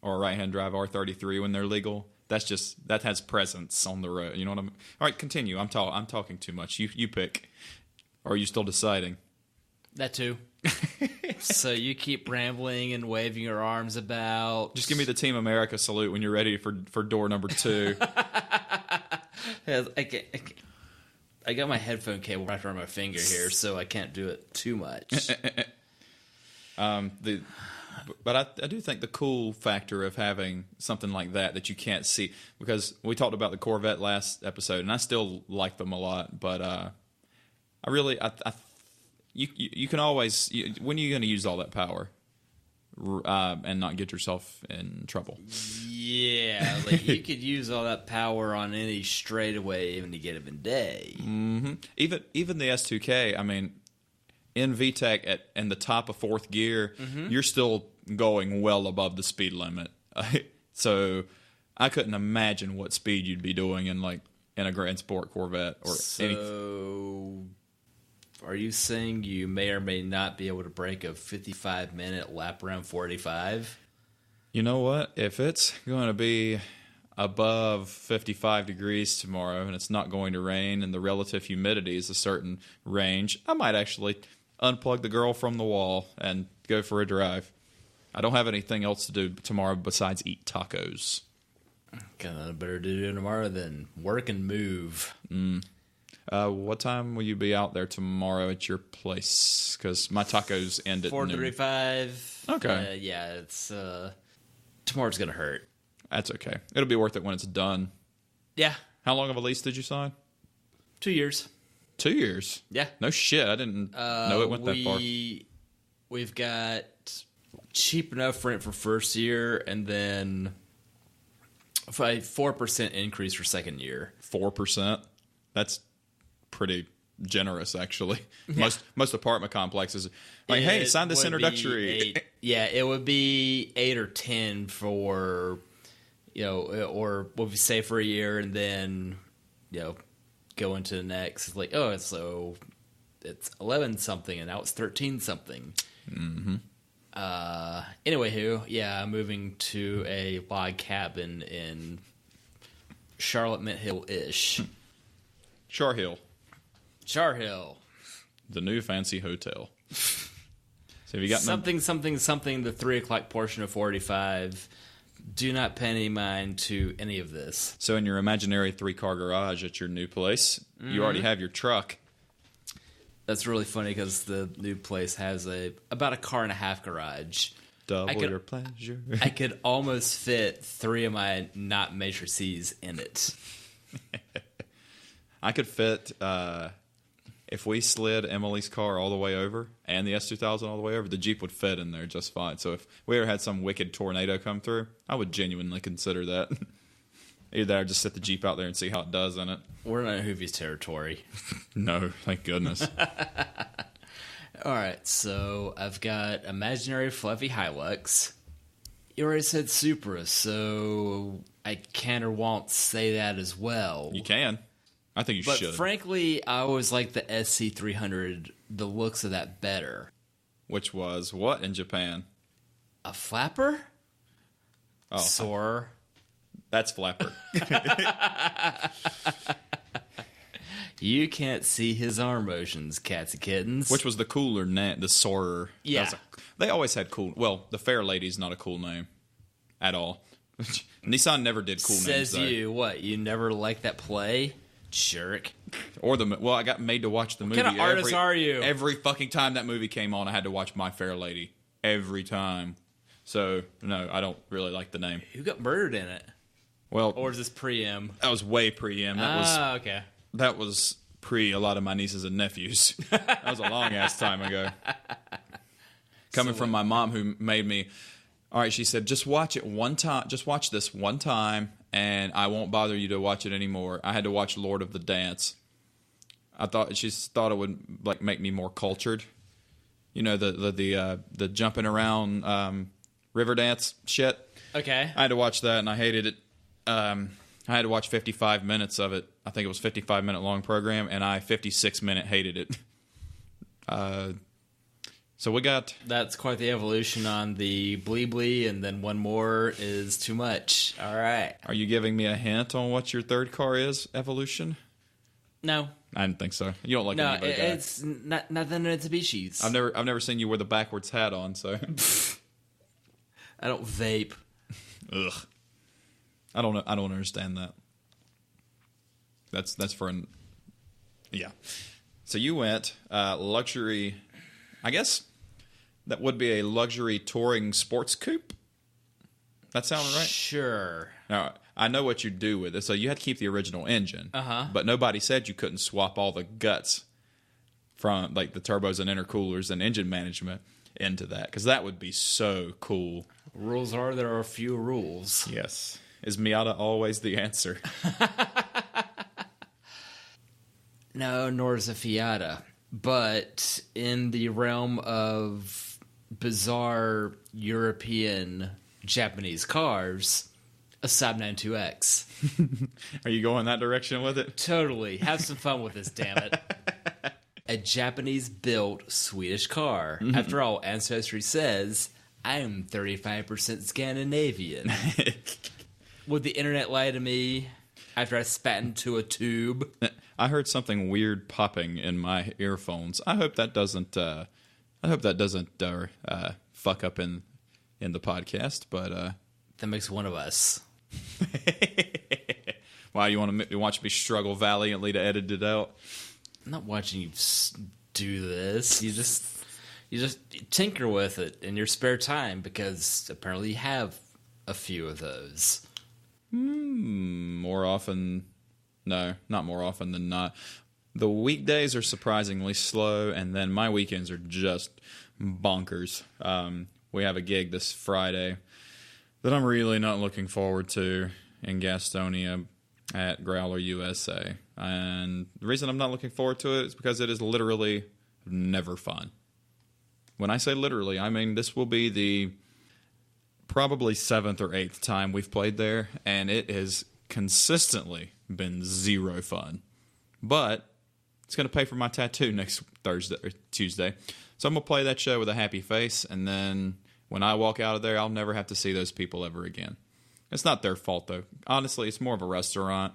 or a right-hand drive R33 when they're legal. That has presence on the road. You know what I mean? All right, continue. I'm talking too much. You pick. Or are you still deciding? That too. So you keep rambling and waving your arms about. Just give me the Team America salute when you're ready for door number 2. I got my headphone cable wrapped around my finger here, so I can't do it too much. But I do think the cool factor of having something like that you can't see, because we talked about the Corvette last episode, and I still like them a lot. But you can always, when are you going to use all that power and not get yourself in trouble? Yeah, like you could use all that power on any straightaway even to get him in day. Mm-hmm. Even the S2K, I mean, in VTEC in the top of 4th gear, you're still going well above the speed limit. So I couldn't imagine what speed you'd be doing in a Grand Sport Corvette or anything. Are you saying you may or may not be able to break a 55-minute lap around 485? You know what? If it's going to be above 55 degrees tomorrow and it's not going to rain and the relative humidity is a certain range, I might actually unplug the girl from the wall and go for a drive. I don't have anything else to do tomorrow besides eat tacos. Got nothing better to do tomorrow than work and move. What time will you be out there tomorrow at your place? Because my tacos end at 4:35. Okay. Yeah, it's tomorrow's going to hurt. That's okay. It'll be worth it when it's done. Yeah. How long of a lease did you sign? 2 years. 2 years? Yeah. No shit. I didn't know it went that far. We've got cheap enough rent for first year, and then a 4% increase for second year. 4%? That's pretty generous, actually. Yeah. Most apartment complexes, like, hey, sign this introductory. It would be 8 or 10 for, or what we say for a year, and then, go into the next. It's like, so it's 11 something, and now it's 13 something. Mm-hmm. Anyway, I'm moving to a log cabin in Charlotte Mint Hill-ish. Char Hill. The new fancy hotel. So have you got something, the 3 o'clock portion of 45. Do not pay any mind to any of this. So in your imaginary 3-car garage at your new place, you already have your truck. That's really funny because the new place has about a car and a half garage. Double your pleasure. I could almost fit 3 of my not matrices in it. I could fit, if we slid Emily's car all the way over and the S2000 all the way over, the Jeep would fit in there just fine. So if we ever had some wicked tornado come through, I would genuinely consider that. Either I'd just set the Jeep out there and see how it does in it. We're not in Hoovie's territory. No, thank goodness. All right, so I've got imaginary fluffy Hilux. You already said Supra, so I can or won't say that as well. You can. I think you should. But frankly, I always like the SC300, the looks of that better. Which was what in Japan? A flapper? Oh, Soarer. That's flapper. You can't see his arm motions, cats and kittens. Which was the cooler name, the Soarer. Yeah. They always had cool... Well, the Fair Lady's not a cool name at all. Nissan never did cool names, though. Says you, what, you never liked that play? Jerk. I got made to watch the movie. What kind of artist are you? Every fucking time that movie came on, I had to watch My Fair Lady. Every time. So, no, I don't really like the name. Who got murdered in it? Well... Or is this pre-M? That was way pre-M. Okay. That was pre a lot of my nieces and nephews. That was a long-ass time ago. Coming from my mom, who made me... All right, she said, just watch it one time. Just watch this one time, and I won't bother you to watch it anymore. I had to watch Lord of the Dance. She thought it would like make me more cultured. You know, the jumping around river dance shit. Okay. I had to watch that, and I hated it. I had to watch 55 minutes of it. I think it was a 55-minute long program, and I 56-minute hated it. So we got... That's quite the evolution on the Bleebly, and then one more is too much. All right. Are you giving me a hint on what your third car is, evolution? No. I didn't think so. You don't like no, anybody it's nothing Mitsubishis. I've never seen you wear the backwards hat on, so... I don't vape. Ugh. I don't understand that. That's for an... Yeah. So you went luxury... I guess that would be a luxury touring sports coupe. That sound right? Sure. Now, I know what you do with it. So you had to keep the original engine. Uh-huh. But nobody said you couldn't swap all the guts from like the turbos and intercoolers and engine management into that. Because that would be so cool. Rules are there are a few rules. Yes. Is Miata always the answer? No, nor is a Fiata. But in the realm of bizarre European Japanese cars, a Saab 92X. Are you going that direction with it? Totally. Have some fun with this, damn it. A Japanese-built Swedish car. Mm-hmm. After all, Ancestry says, I am 35% Scandinavian. Would the internet lie to me after I spat into a tube? I heard something weird popping in my earphones. I hope that doesn't. Fuck up in the podcast. But that makes one of us. Wow, you want to watch me struggle valiantly to edit it out? I'm not watching you do this. You just tinker with it in your spare time because apparently you have a few of those. More often, no, not more often than not. The weekdays are surprisingly slow, and then my weekends are just bonkers. We have a gig this Friday that I'm really not looking forward to in Gastonia at Growler USA. And the reason I'm not looking forward to it is because it is literally never fun. When I say literally, I mean this will be the probably 7th or 8th time we've played there, and it has consistently been zero fun. But it's going to pay for my tattoo next Tuesday. So I'm going to play that show with a happy face, and then when I walk out of there, I'll never have to see those people ever again. It's not their fault, though. Honestly, it's more of a restaurant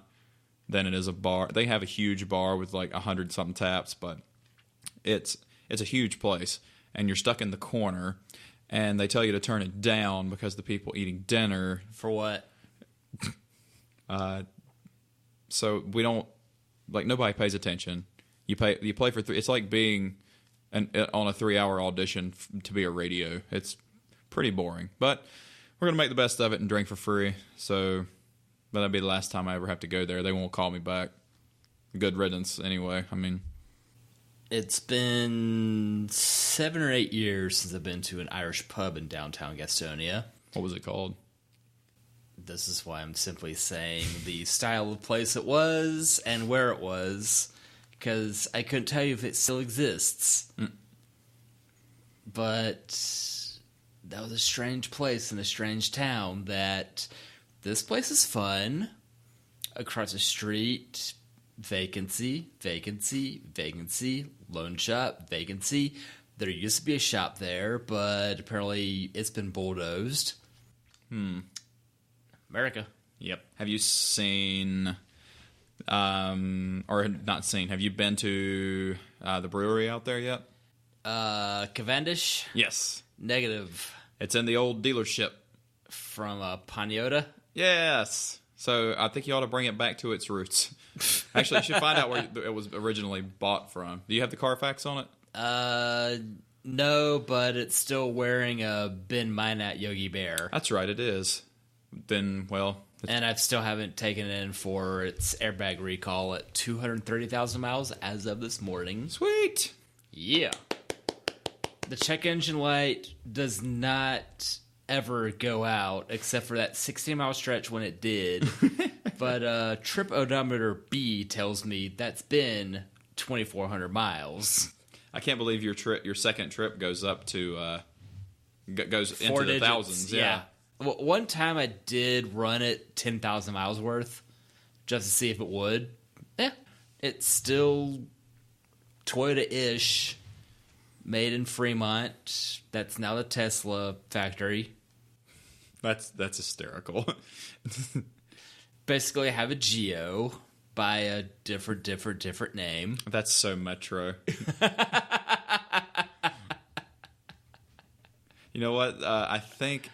than it is a bar. They have a huge bar with like 100-something taps, but it's a huge place, and you're stuck in the corner, and they tell you to turn it down because the people eating dinner. For what? So we don't, like, nobody pays attention. You play for three. It's like being on a 3-hour audition to be a radio. It's pretty boring, but we're gonna make the best of it and drink for free. So that'll be the last time I ever have to go there. They won't call me back. Good riddance, anyway. I mean, it's been 7 or 8 years since I've been to an Irish pub in downtown Gastonia. what was it called? This is why I'm simply saying the style of place it was and where it was, because I couldn't tell you if it still exists. But that was a strange place in a strange town. That this place is fun. Across the street, vacancy, vacancy, vacancy, loan shop, vacancy. There used to be a shop there, but apparently it's been bulldozed. America. Yep. Have you seen, or not seen, have you been to the brewery out there yet? Cavendish? Yes. Negative. It's in the old dealership. From Paniota? Yes. So I think you ought to bring it back to its roots. Actually, you should find out where it was originally bought from. Do you have the Carfax on it? No, but it's still wearing a Ben Minot Yogi Bear. That's right, it is. Then, well... And I still haven't taken it in for its airbag recall at 230,000 miles as of this morning. Sweet! Yeah. The check engine light does not ever go out, except for that 60-mile stretch when it did. But trip odometer B tells me that's been 2,400 miles. I can't believe your second trip goes up to... goes 4 into the digits, thousands. Yeah. Well, one time I did run it 10,000 miles worth just to see if it would. Yeah. It's still Toyota-ish, made in Fremont. That's now the Tesla factory. That's hysterical. Basically, I have a Geo by a different name. That's so metro. You know what? I think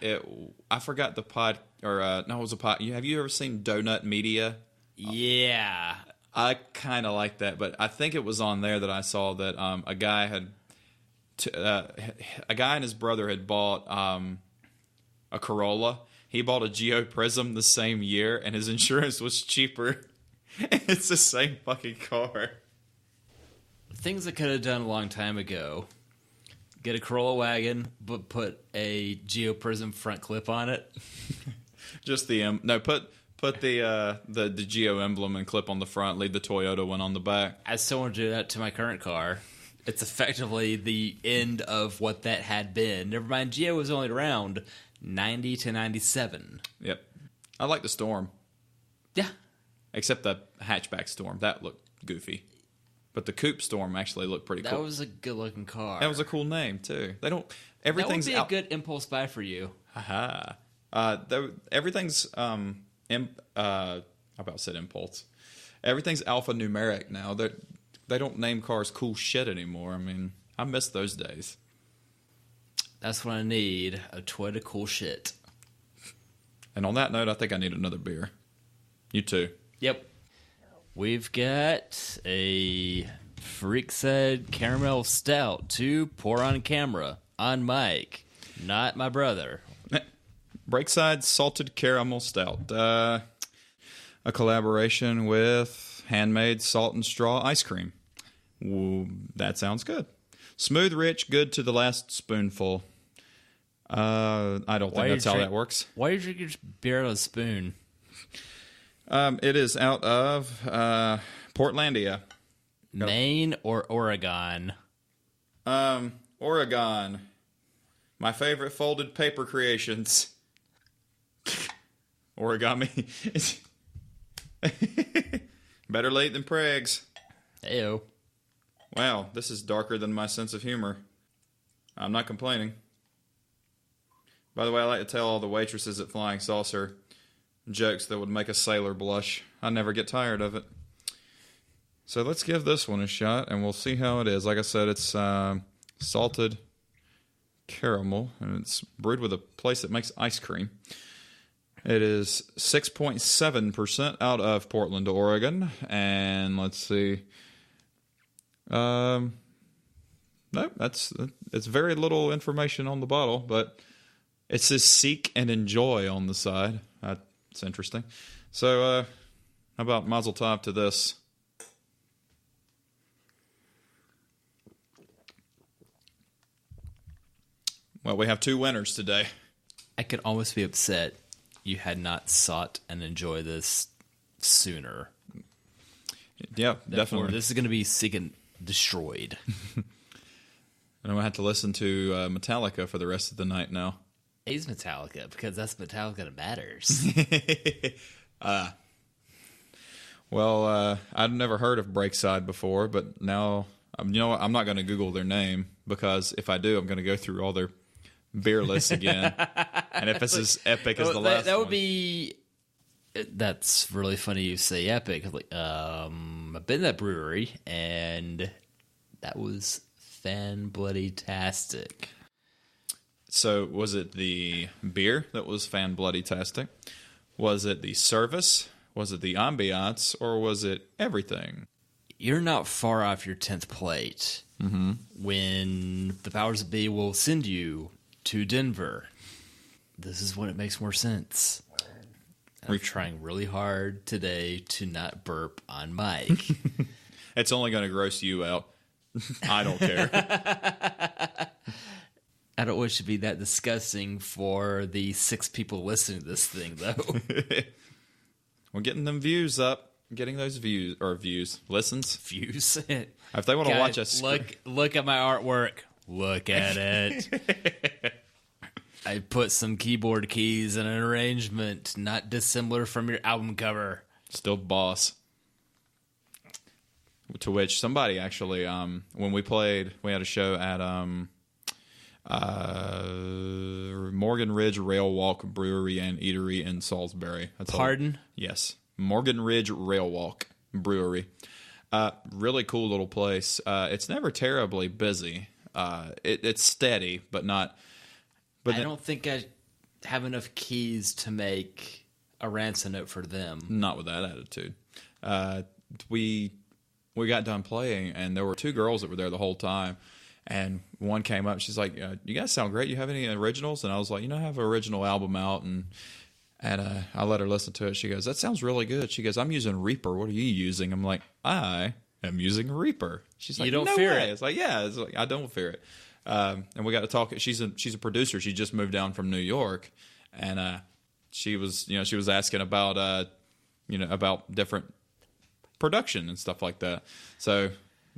I forgot the pod, or no, it was a pod. Have you ever seen Donut Media? Yeah. I kind of like that, but I think it was on there that I saw that a guy and his brother had bought a Corolla. He bought a Geo Prism the same year, and his insurance was cheaper. It's the same fucking car. Things I could have done a long time ago. Get a Corolla wagon, but put a Geo Prism front clip on it. Just the put the Geo emblem and clip on the front. Leave the Toyota one on the back. I still want to do that to my current car. It's effectively the end of what that had been. Never mind, Geo was only around 90 to 97. Yep, I like the Storm. Yeah, except the hatchback Storm that looked goofy. But the Coupe Storm actually looked pretty cool. That was a good-looking car. That was a cool name, too. Everything's... That would be a good impulse buy for you. Haha. Everything's... I about said impulse. Everything's alphanumeric now. They don't name cars cool shit anymore. I mean, I miss those days. That's what I need. A Toyota cool shit. And on that note, I think I need another beer. You too. Yep. We've got a Freakside Caramel Stout to pour on camera, on mic. Not my brother. Breakside Salted Caramel Stout. A collaboration with Handmade Salt and Straw Ice Cream. Ooh, that sounds good. Smooth, rich, good to the last spoonful. I don't think that's how that works. Why did you drink your beer out of a spoon? It is out of Portlandia. Maine or Oregon? Oregon. My favorite folded paper creations. Origami. Better late than prags. Heyo. Wow, this is darker than my sense of humor. I'm not complaining. By the way, I like to tell all the waitresses at Flying Saucer jokes that would make a sailor blush. I never get tired of it. So let's give this one a shot, and we'll see how it is. Like I said, it's salted caramel, and it's brewed with a place that makes ice cream. It is 6.7% out of Portland, Oregon, and let's see. No, it's very little information on the bottle, but it says "seek and enjoy" on the side. That's interesting. So, how about Mazel Tov to this? Well, we have two winners today. I could almost be upset you had not sought and enjoy this sooner. Yeah, Therefore, definitely. this is going to be seek and destroyed. And I'm going to have to listen to Metallica for the rest of the night now. He's Metallica, because that's Metallica that matters. Well, I've never heard of Breakside before, but now, you know what, I'm not going to Google their name, because if I do, I'm going to go through all their beer lists again. And if it's as epic as the last that would one. be... That's really funny you say epic. Like, I've been to that brewery, and that was fan-bloody-tastic. So was it the beer that was fan-bloody-tastic? Was it the service? Was it the ambiance? Or was it everything? You're not far off your 10th plate when the powers that be will send you to Denver. This is when it makes more sense. I'm trying really hard today to not burp on mic. It's only going to gross you out. I don't care. I don't want it to be that disgusting for the 6 people listening to this thing, though. We're getting them views up. Getting those views, listens. Views. If they want to watch us, look at my artwork. Look at it. I put some keyboard keys in an arrangement not dissimilar from your album cover. Still boss. To which somebody actually, when we had a show at Morgan Ridge Rail Walk Brewery and Eatery in Salisbury. Pardon? Yes. Morgan Ridge Rail Walk Brewery. Really cool little place. It's never terribly busy. It's steady, but not... I don't think I have enough keys to make a ransom note for them. Not with that attitude. We got done playing, and there were 2 girls that were there the whole time. And one came up. She's like, "You guys sound great. You have any originals?" And I was like, "I have an original album out." And I let her listen to it. She goes, "That sounds really good." She goes, "I'm using Reaper. What are you using?" I'm like, "I am using Reaper." She's like, "You don't no fear way." it? It's like, "Yeah." It's like, I don't fear it. And we got to talk. She's a producer. She just moved down from New York, and she was asking about about different production and stuff like that. So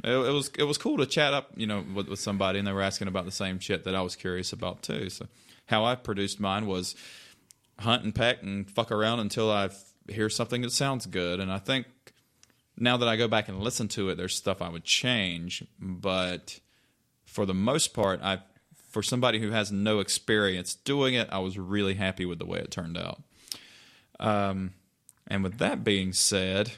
it was cool to chat up with somebody, and they were asking about the same shit that I was curious about too. So how I produced mine was hunt and peck and fuck around until I hear something that sounds good. And I think now that I go back and listen to it, there's stuff I would change, but for the most part, for somebody who has no experience doing it, I was really happy with the way it turned out. And with that being said,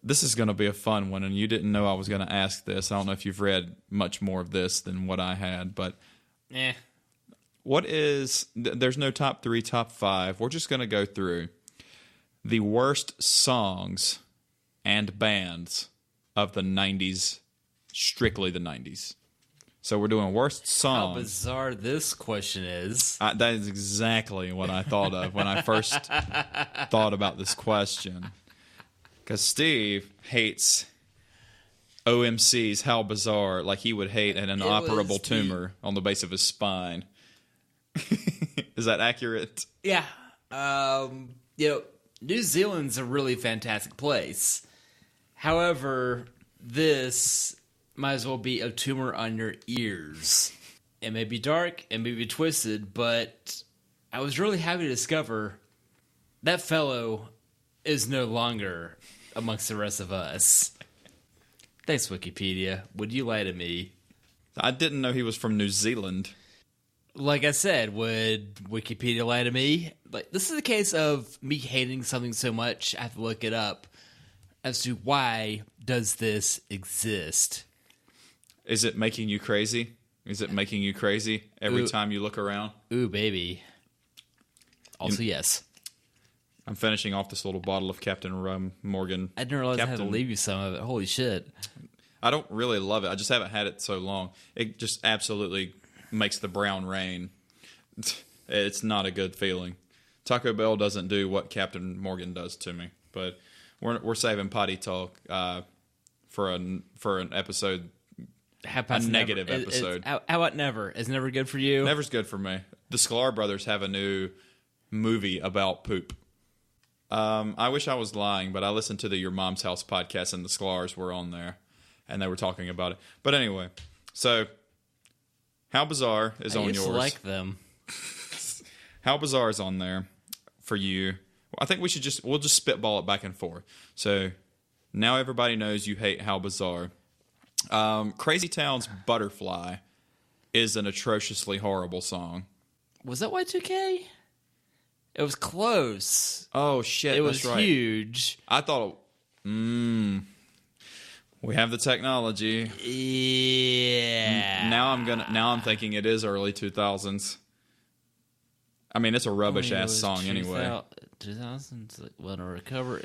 this is going to be a fun one, and you didn't know I was going to ask this. I don't know if you've read much more of this than what I had, but there's no top 3, top 5. We're just going to go through the worst songs and bands of the 90s, strictly the 90s. So we're doing worst song. How bizarre this question is. That is exactly what I thought of when I first thought about this question. Because Steve hates OMC's How Bizarre like he would hate an inoperable tumor on the base of his spine. Is that accurate? Yeah. New Zealand's a really fantastic place. However, this might as well be a tumor on your ears. It may be dark, it may be twisted, but I was really happy to discover that fellow is no longer amongst the rest of us. Thanks, Wikipedia. Would you lie to me? I didn't know he was from New Zealand. Like I said, would Wikipedia lie to me? Like, this is a case of me hating something so much, I have to look it up as to why does this exist. Is it making you crazy? Is it making you crazy every time you look around? Ooh, baby. Also, yes. I'm finishing off this little bottle of Captain Rum Morgan. I didn't realize I had to leave you some of it. Holy shit. I don't really love it. I just haven't had it so long. It just absolutely makes the brown rain. It's not a good feeling. Taco Bell doesn't do what Captain Morgan does to me. But we're saving potty talk for an episode. A negative episode. How about never? Is never good for you? Never's good for me. The Sklar brothers have a new movie about poop. I wish I was lying, but I listened to the Your Mom's House podcast, and the Sklars were on there, and they were talking about it. But anyway, so How Bizarre is on yours. I like them. How Bizarre is on there for you. I think we'll just spitball it back and forth. So now everybody knows you hate How Bizarre. Crazy Town's Butterfly is an atrociously horrible song. Was that Y2K? It was close. Oh shit! It was right. huge. I thought, we have the technology. Yeah. Now I'm thinking it is early 2000s. I mean, it's a rubbish ass song anyway. 2000s. Want to recover?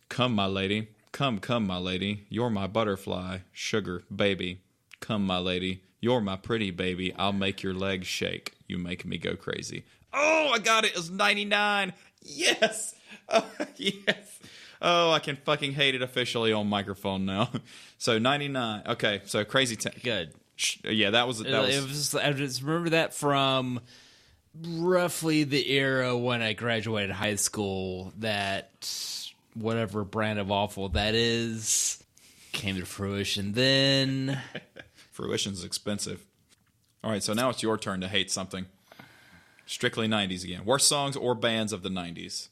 Come, my lady. Come, my lady. You're my butterfly, sugar baby. Come, my lady. You're my pretty baby. I'll make your legs shake. You make me go crazy. Oh, I got it. It was 99. Yes. Oh, yes. Oh, I can fucking hate it officially on microphone now. So 99. Okay, so Crazy Town. Good. Yeah, that was. I just remember that from roughly the era when I graduated high school. That whatever brand of awful that is came to fruition then. Fruition's expensive. All right, so now it's your turn to hate something. Strictly 90s again. Worst songs or bands of the 90s.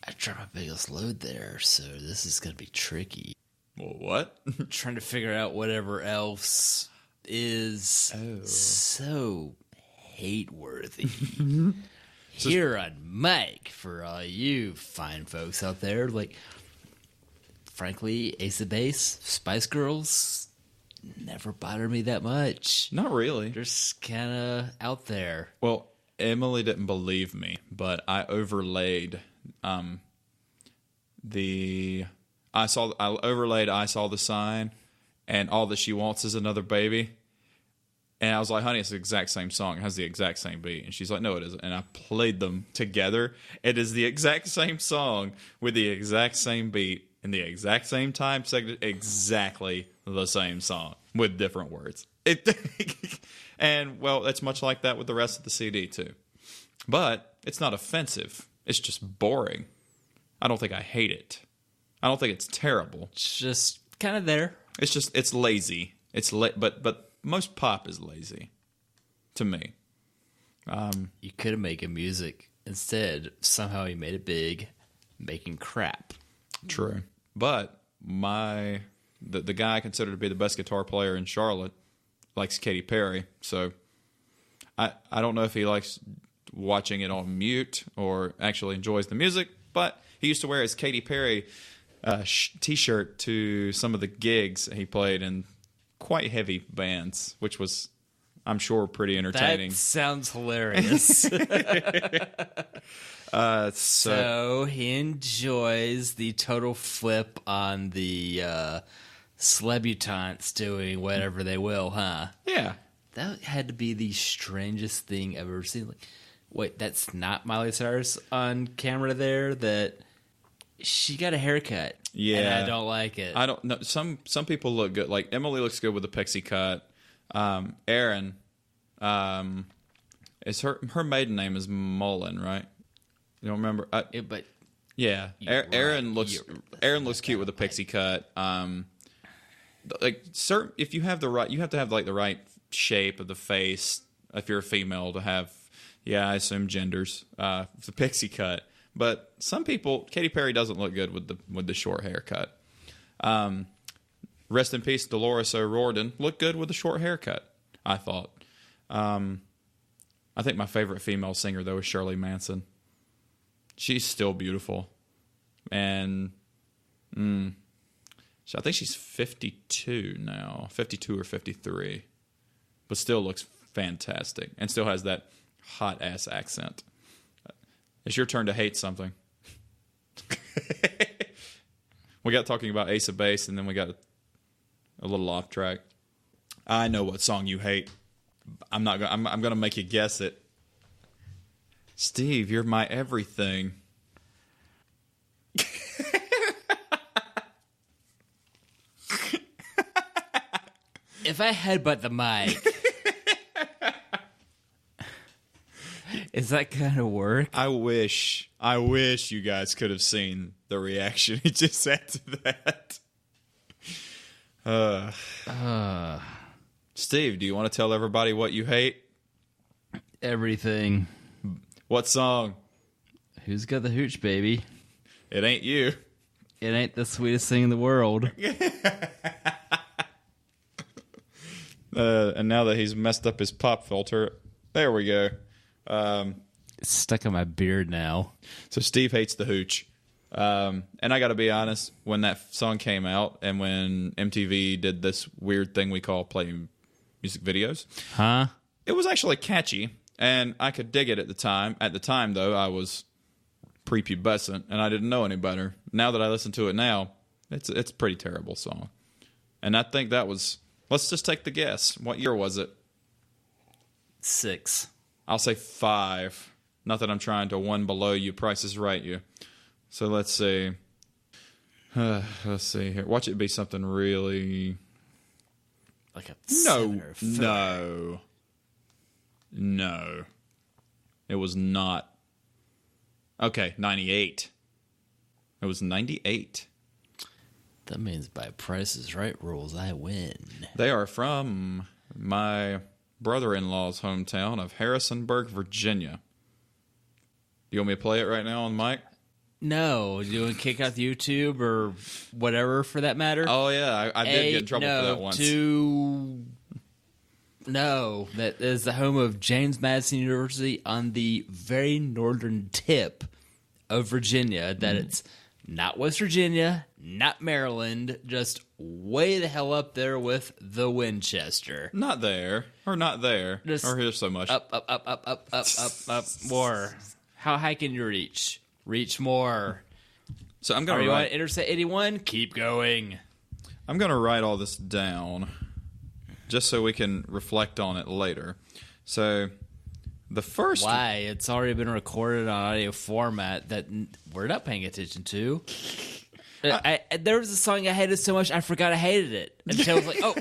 I tried my biggest load there, so this is going to be tricky. Well, what? Trying to figure out whatever else is so hate-worthy. Here on Mike, for all you fine folks out there, like, frankly, Ace of Base, Spice Girls, never bothered me that much. Not really. They're just kind of out there. Well, Emily didn't believe me, but I overlaid I overlaid I Saw the Sign and All That She Wants Is Another Baby. And I was like, honey, it's the exact same song. It has the exact same beat. And she's like, no, it isn't. And I played them together. It is the exact same song with the exact same beat in the exact same time segment, exactly the same song with different words. And, well, it's much like that with the rest of the CD, too. But it's not offensive. It's just boring. I don't think I hate it. I don't think it's terrible. It's just kind of there. It's lazy. But most pop is lazy to me. You could have made music. Instead, somehow he made it big, making crap. True. But the guy I consider to be the best guitar player in Charlotte likes Katy Perry. So I don't know if he likes watching it on mute or actually enjoys the music, but he used to wear his Katy Perry t-shirt to some of the gigs he played in quite heavy bands, which was, I'm sure, pretty entertaining. That sounds hilarious. So he enjoys the total flip on the celebutantes doing whatever they will, huh? Yeah. That had to be the strangest thing I've ever seen. Like, wait, that's not Miley Cyrus on camera there? That she got a haircut. Yeah. And I don't like it. I don't know. Some people look good. Like Emily looks good with the pixie cut. Erin, is her maiden name is Mullen, right? You don't remember? But yeah, Erin looks cute with a pixie cut. Like certain, if you have the right, you have to have like the right shape of the face. If you're a female, to have, I assume genders, the pixie cut. But some people, Katy Perry doesn't look good with the short haircut. Rest in peace, Dolores O'Riordan looked good with the short haircut, I thought. I think my favorite female singer though is Shirley Manson. She's still beautiful, and I think she's 52 now, 52 or 53, but still looks fantastic and still has that hot ass accent. It's your turn to hate something. We got talking about Ace of Base, and then we got a little off track. I know what song you hate. I'm gonna make you guess it. Steve, you're my everything. If I headbutt the mic, is that gonna work? I wish you guys could have seen the reaction he just had to that. Steve, do you want to tell everybody what you hate? Everything. What song? Who's got the hooch, baby? It ain't you. It ain't the sweetest thing in the world. And now that he's messed up his pop filter, there we go. It's stuck in my beard now. So Steve hates the hooch. And I got to be honest, when that song came out and when MTV did this weird thing we call playing music videos, it was actually catchy, and I could dig it at the time. At the time, though, I was prepubescent, and I didn't know any better. Now that I listen to it now, it's a pretty terrible song. And I think that was... Let's just take the guess. What year was it? 6. I'll say 5. Not that I'm trying to one below you, Price is Right you. So let's see. Let's see here. Watch it be something really... Like a No. It was not. Okay, 98. It was 98. That means by Price is Right rules, I win. They are from my brother-in-law's hometown of Harrisonburg, Virginia. You want me to play it right now on mic? No. Do you want to kick out YouTube or whatever for that matter? Oh, yeah. I did get in trouble for that once. No. That is the home of James Madison University on the very northern tip of Virginia. That it's not West Virginia, not Maryland, just way the hell up there with the Winchester. Not there. Or not there. Just or here so much. Up. More. How high can you reach? Reach more. So I'm going to to write Interstate 81? Keep going. I'm going to write all this down just so we can reflect on it later. So the first... Why? It's already been recorded on audio format that we're not paying attention to. There was a song I hated so much I forgot I hated it. Until I was like, oh.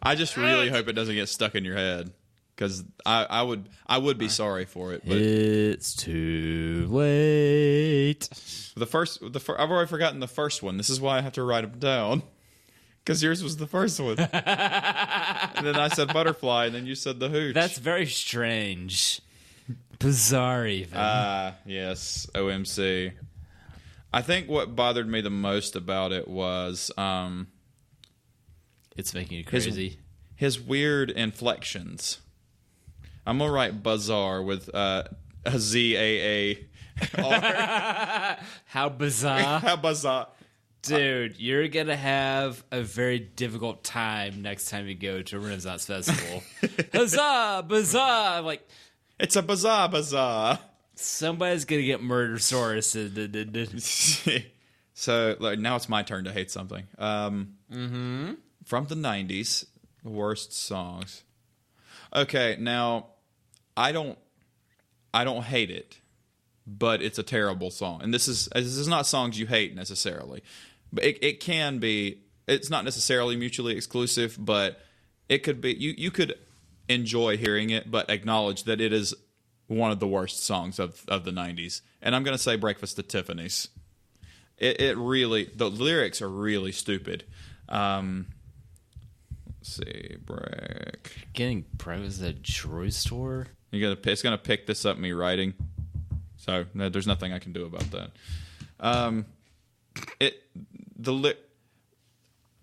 I just really hope it doesn't get stuck in your head. Because I would be sorry for it. But it's too late. I've already forgotten the first one. This is why I have to write them down. Because yours was the first one. And then I said butterfly, and then you said the hooch. That's very strange. Bizarre, even. Yes, OMC. I think what bothered me the most about it was... it's making you crazy. His weird inflections. I'm going to write bizarre with a Z-A-A-R. How bizarre. How bizarre. Dude, you're going to have a very difficult time next time you go to a Renaissance Festival. Huzzah, bizarre. I'm like, it's a bizarre. Somebody's going to get murder source. So now it's my turn to hate something. From the 90s, worst songs. Okay, now I don't hate it, but it's a terrible song. And this is not songs you hate necessarily, but it can be. It's not necessarily mutually exclusive, but it could be. You could enjoy hearing it, but acknowledge that it is one of the worst songs of the 90s. And I'm going to say Breakfast at Tiffany's. It really, the lyrics are really stupid. Let's see, Getting breakfast at a jewelry store? It's going to pick this up me writing. So there's nothing I can do about that.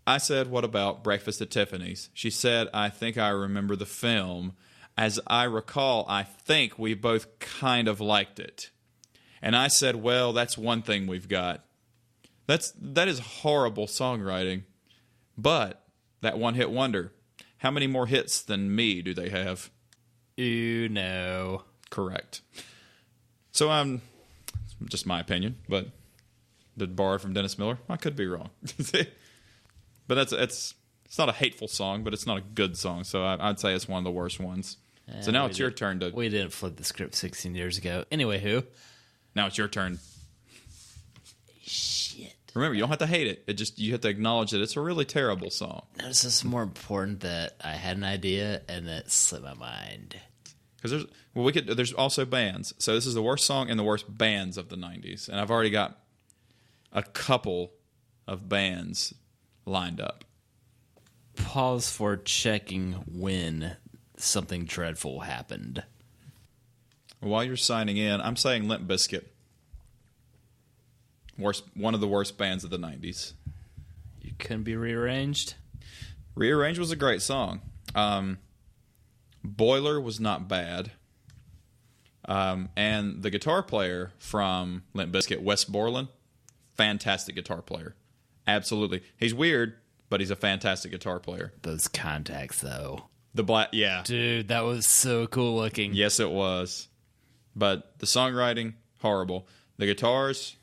I said, what about Breakfast at Tiffany's? She said, I think I remember the film. As I recall, I think we both kind of liked it. And I said, well, that's one thing we've got. That is horrible songwriting. But that one-hit wonder, how many more hits than me do they have? Ooh, no. Correct. So, just my opinion, but did borrow from Dennis Miller? I could be wrong. But it's not a hateful song, but it's not a good song. So I'd say it's one of the worst ones. So now it's your turn to... We didn't flip the script 16 years ago. Anyway, who? Now it's your turn. Shit. Remember, you don't have to hate it. You have to acknowledge that it's a really terrible song. Notice it's more important that I had an idea and that slipped my mind. Because there's also bands. So this is the worst song and the worst bands of the 90s. And I've already got a couple of bands lined up. Pause for checking when something dreadful happened. While you're signing in, I'm saying Limp Bizkit. One of the worst bands of the 90s. You couldn't be rearranged? Rearranged was a great song. Boiler was not bad. And the guitar player from Limp Bizkit, Wes Borland, fantastic guitar player. Absolutely. He's weird, but he's a fantastic guitar player. Those contacts, though. The black, yeah. Dude, that was so cool looking. Yes, it was. But the songwriting, horrible. The guitars,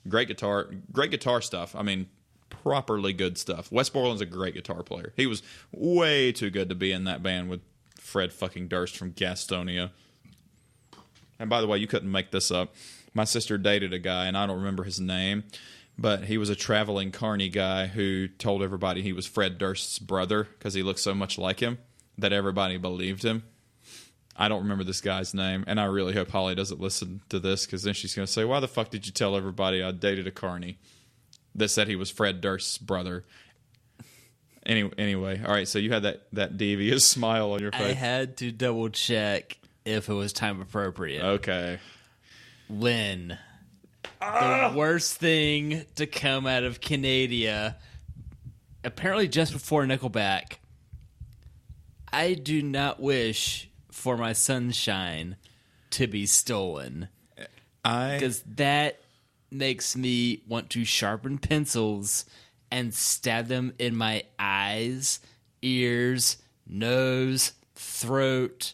great guitar stuff. I mean, properly good stuff. Wes Borland's a great guitar player. He was way too good to be in that band with Fred fucking Durst from Gastonia. And by the way, you couldn't make this up. My sister dated a guy, and I don't remember his name, but he was a traveling carny guy who told everybody he was Fred Durst's brother because he looked so much like him that everybody believed him. I don't remember this guy's name, and I really hope Holly doesn't listen to this because then she's going to say, why the fuck did you tell everybody I dated a carny that said he was Fred Durst's brother? Anyway, all right, so you had that devious smile on your face. I had to double check if it was time appropriate. Okay. Lynn. The worst thing to come out of Canada, apparently just before Nickelback. I do not wish for my sunshine to be stolen. Because that makes me want to sharpen pencils and stab them in my eyes, ears, nose, throat,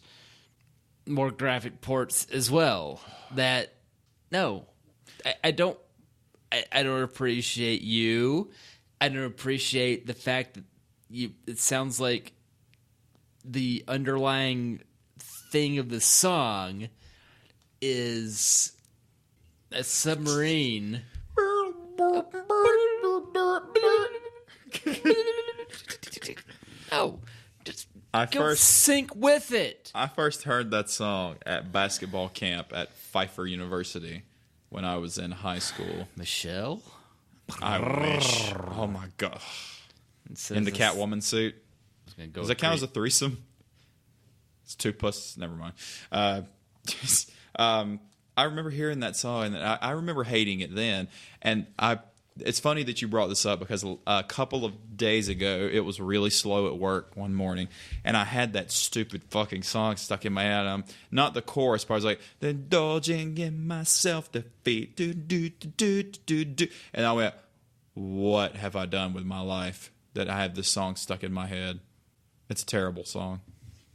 more graphic parts as well. I don't appreciate you. I don't appreciate the fact that it sounds like the underlying thing of the song is a submarine. No, just sync with it. I first heard that song at basketball camp at Pfeiffer University when I was in high school. Michelle? I wish. Oh my god. In the Catwoman suit. Does that count as a threesome? It's two pussies. Never mind. I remember hearing that song, and I remember hating it then. And it's funny that you brought this up because a couple of days ago, it was really slow at work one morning, and I had that stupid fucking song stuck in my head. Not the chorus, but I was like, indulging in my self-defeat. Do, do, do, do, do, do. And I went, what have I done with my life that I have this song stuck in my head? It's a terrible song.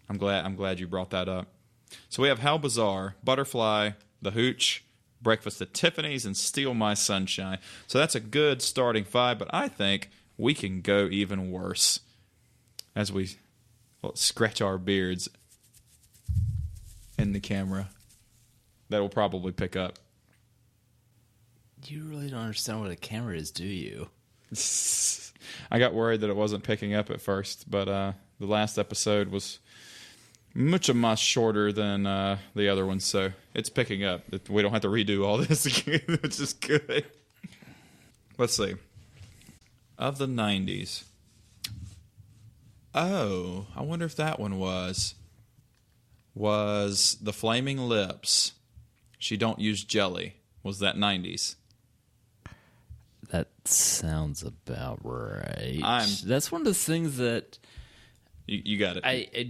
I'm glad you brought that up. So we have How Bizarre, Butterfly, The Hooch, Breakfast at Tiffany's, and Steal My Sunshine. So that's a good starting 5, but I think we can go even worse as we scratch our beards in the camera. That will probably pick up. You really don't understand what a camera is, do you? I got worried that it wasn't picking up at first, but the last episode was much shorter than the other one, so it's picking up. We don't have to redo all this again, which is good. Let's see. Of the 90s. Oh, I wonder if that one was The Flaming Lips. She Don't Use Jelly. Was that 90s? That sounds about right. That's one of those things that... You got it.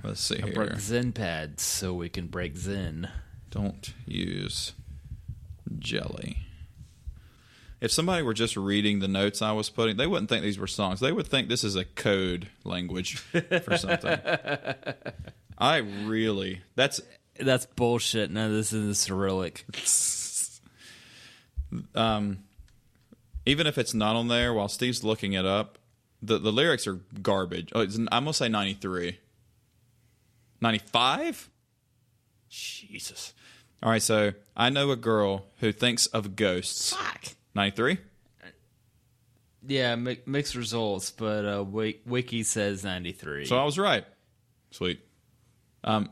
Let's see here. I brought Zen pads so we can break Zen. Don't use jelly. If somebody were just reading the notes I was putting, they wouldn't think these were songs. They would think this is a code language for something. That's bullshit. No, this is Cyrillic. Even if it's not on there, while Steve's looking it up, the lyrics are garbage. Oh, I'm gonna say 93, 95. Jesus. All right, so I know a girl who thinks of ghosts. Fuck. 93. Yeah, mixed results, but Wiki says 93. So I was right. Sweet.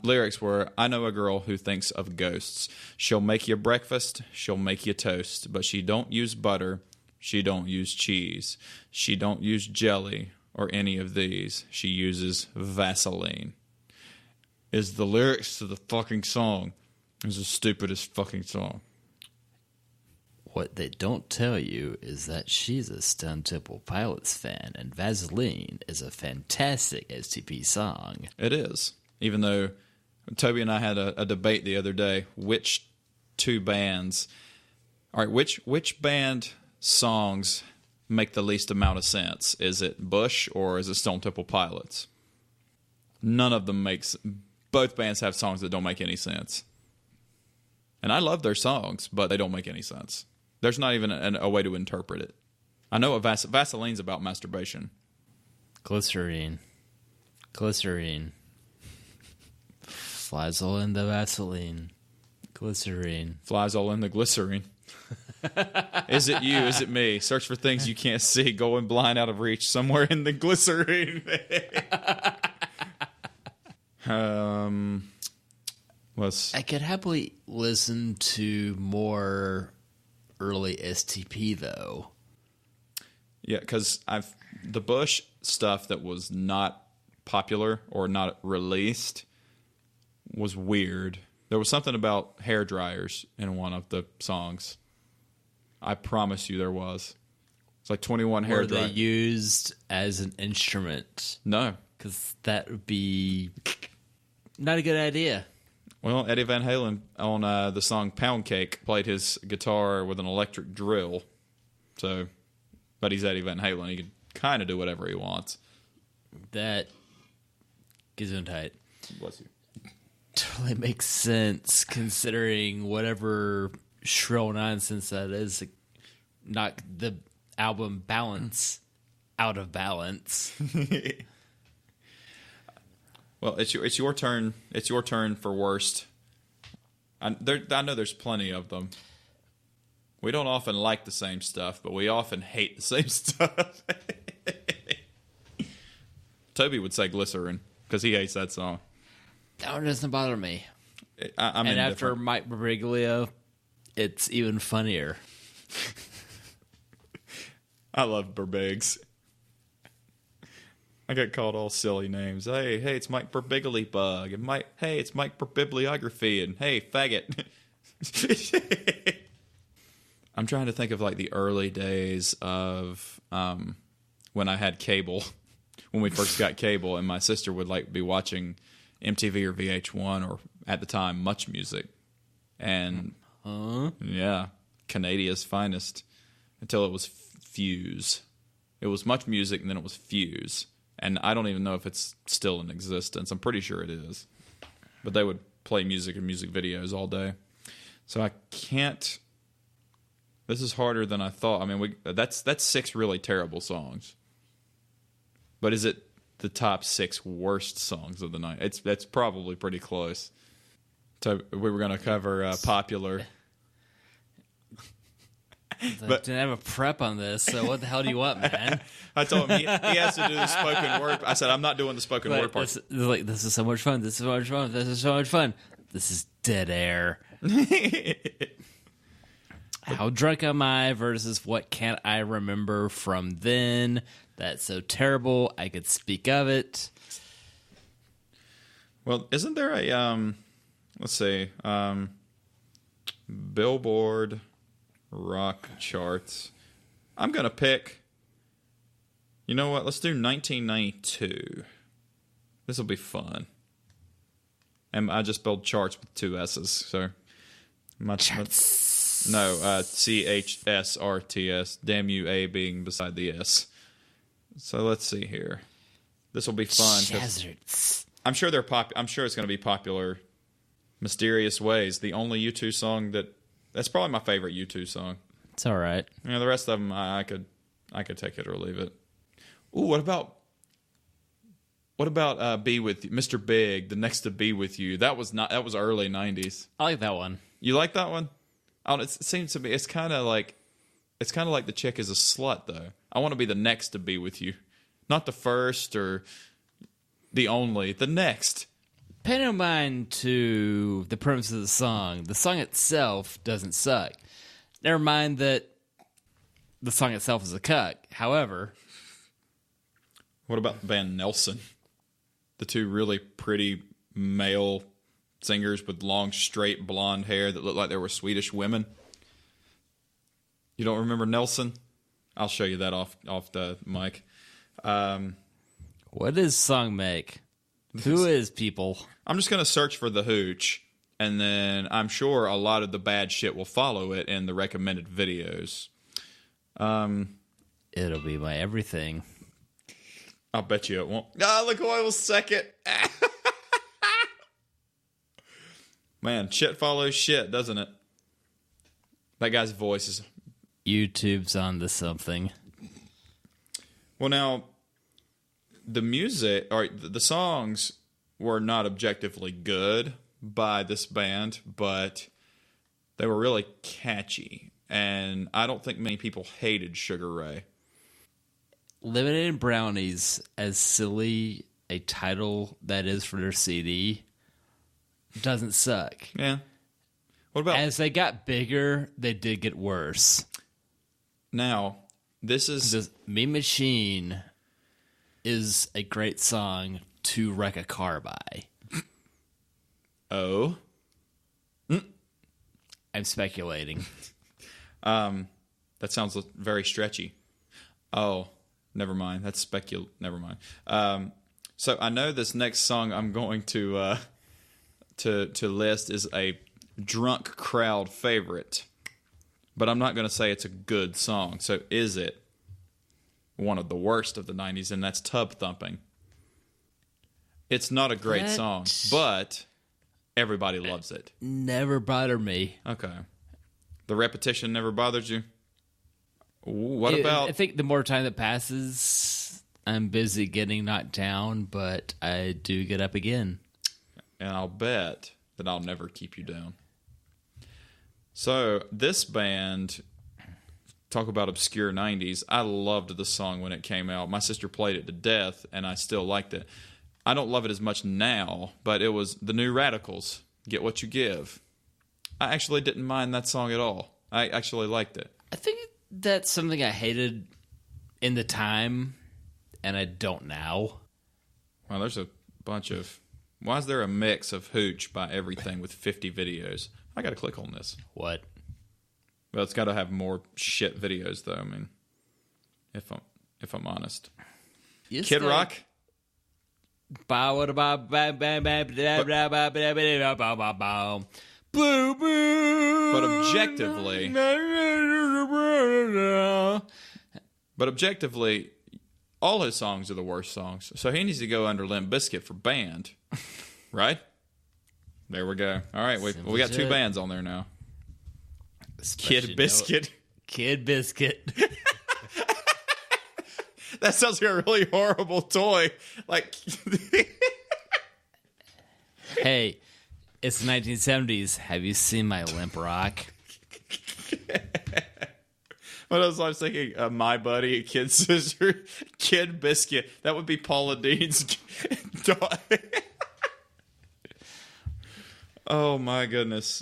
Lyrics were, I know a girl who thinks of ghosts. She'll make you breakfast, she'll make you toast, but she don't use butter, she don't use cheese, she don't use jelly or any of these. She uses Vaseline. Is the lyrics to the fucking song. It's the stupidest fucking song. What they don't tell you is that she's a Stone Temple Pilots fan, and Vaseline is a fantastic STP song. It is. Even though Toby and I had a debate the other day, which two bands, all right, which band songs make the least amount of sense? Is it Bush or is it Stone Temple Pilots? None of them both bands have songs that don't make any sense. And I love their songs, but they don't make any sense. There's not even a way to interpret it. I know Vaseline's about masturbation. Glycerine. Flies all in the Vaseline. Glycerine. Flies all in the glycerine. Is it you? Is it me? Search for things you can't see. Going blind out of reach. Somewhere in the glycerine. I could happily listen to more early STP though. Yeah, because the Bush stuff that was not popular or not released was weird. There was something about hair dryers in one of the songs. I promise you there was. It's like 21 hair dryers. Were they used as an instrument? No. Because that would be not a good idea. Well, Eddie Van Halen on the song Pound Cake played his guitar with an electric drill. So, but he's Eddie Van Halen. He can kind of do whatever he wants. That Gesundheit. Bless you. Totally makes sense considering whatever shrill nonsense that is. Knock the album balance out of balance. Well, it's your turn. It's your turn for worst. I know there's plenty of them. We don't often like the same stuff, but we often hate the same stuff. Toby would say Glycerin because he hates that song. That one doesn't bother me. I'm and after Mike Birbiglia, it's even funnier. I love Birbigs. I got called all silly names. Hey, it's Mike Birbiglia Bug, and it's Mike Birbibliography, and hey, faggot. I'm trying to think of like the early days of when I had cable, when we first got cable, and my sister would like be watching MTV or VH1 or at the time Much Music, and yeah, Canadia's finest until it was Fuse. It was Much Music, and then it was Fuse. And I don't even know if it's still in existence. I'm pretty sure it is. But they would play music and music videos all day. So I can't. This is harder than I thought. I mean, that's 6 really terrible songs. But is it the top 6 worst songs of the night? That's probably pretty close. So we were going to cover popular. But didn't have a prep on this, so what the hell do you want, man? I told him he has to do the spoken word. I said, I'm not doing the spoken word part. This is so much fun. This is so much fun. This is so much fun. This is dead air. How drunk am I versus what can't I remember from then? That's so terrible. I could speak of it. Well, isn't there a, let's see, Billboard rock charts? I'm going to pick, you know what? Let's do 1992. This will be fun. And I just spelled charts with 2 S's, so. Charts. No, CHSRTS. Damn you, A being beside the S. So let's see here. This will be fun. I'm sure I'm sure it's going to be popular. Mysterious Ways, the only U2 song that's probably my favorite U2 song. It's all right. You know, the rest of them I could take it or leave it. Ooh, what about Be With You, Mr. Big, the next to Be With You? That was early 90s. I like that one. You like that one? It seems to me it's kind of like the chick is a slut though. I want to be the next to Be With You, not the first or the only, the next. Pay no mind to the premise of the song. The song itself doesn't suck. Never mind that the song itself is a cuck. However, what about the band Nelson? The 2 really pretty male singers with long, straight, blonde hair that looked like they were Swedish women. You don't remember Nelson? I'll show you that off the mic. what does song make? Who is people? I'm just going to search for the hooch, and then I'm sure a lot of the bad shit will follow it in the recommended videos. It'll be my everything. I'll bet you it won't. LaCoy was second. Man, shit follows shit, doesn't it? That guy's voice is... YouTube's on to something. Well, now, the music, or the songs were not objectively good by this band, but they were really catchy. And I don't think many people hated Sugar Ray. Lemonade Brownies, as silly a title that is for their CD, doesn't suck. Yeah. What about... As they got bigger, they did get worse. Now, this is... Mean Machine is a great song to wreck a car by. Oh? I'm speculating. That sounds very stretchy. Oh, never mind. That's never mind. So I know this next song I'm going to list is a drunk crowd favorite, but I'm not going to say it's a good song. So is it one of the worst of the 90s? And that's Tub Thumping. It's not a great song, but everybody loves it. Never bothered me. Okay. The repetition never bothers you? What about... I think the more time that passes, I'm busy getting knocked down, but I do get up again. And I'll bet that I'll never keep you down. So, this band, talk about obscure 90s, I loved the song when it came out. My sister played it to death, and I still liked it. I don't love it as much now, but it was the New Radicals, Get What You Give. I actually didn't mind that song at all. I actually liked it. I think that's something I hated in the time, and I don't now. Well, there's a bunch of... Why is there a mix of hooch by everything with 50 videos? I got to click on this. What? Well, it's got to have more shit videos, though. I mean, if I'm honest. Kid Rock? But objectively, all his songs are the worst songs. So he needs to go under Limp Bizkit for band, right? There we go. All right, we got two bands on there now. Especially Kid Biscuit. Kid Biscuit. That sounds like a really horrible toy. Like, Hey, it's the 1970s. Have you seen my limp rock? what I was thinking, My Buddy, Kid Sister, Kid Biscuit. That would be Paula Dean's dog. Oh my goodness.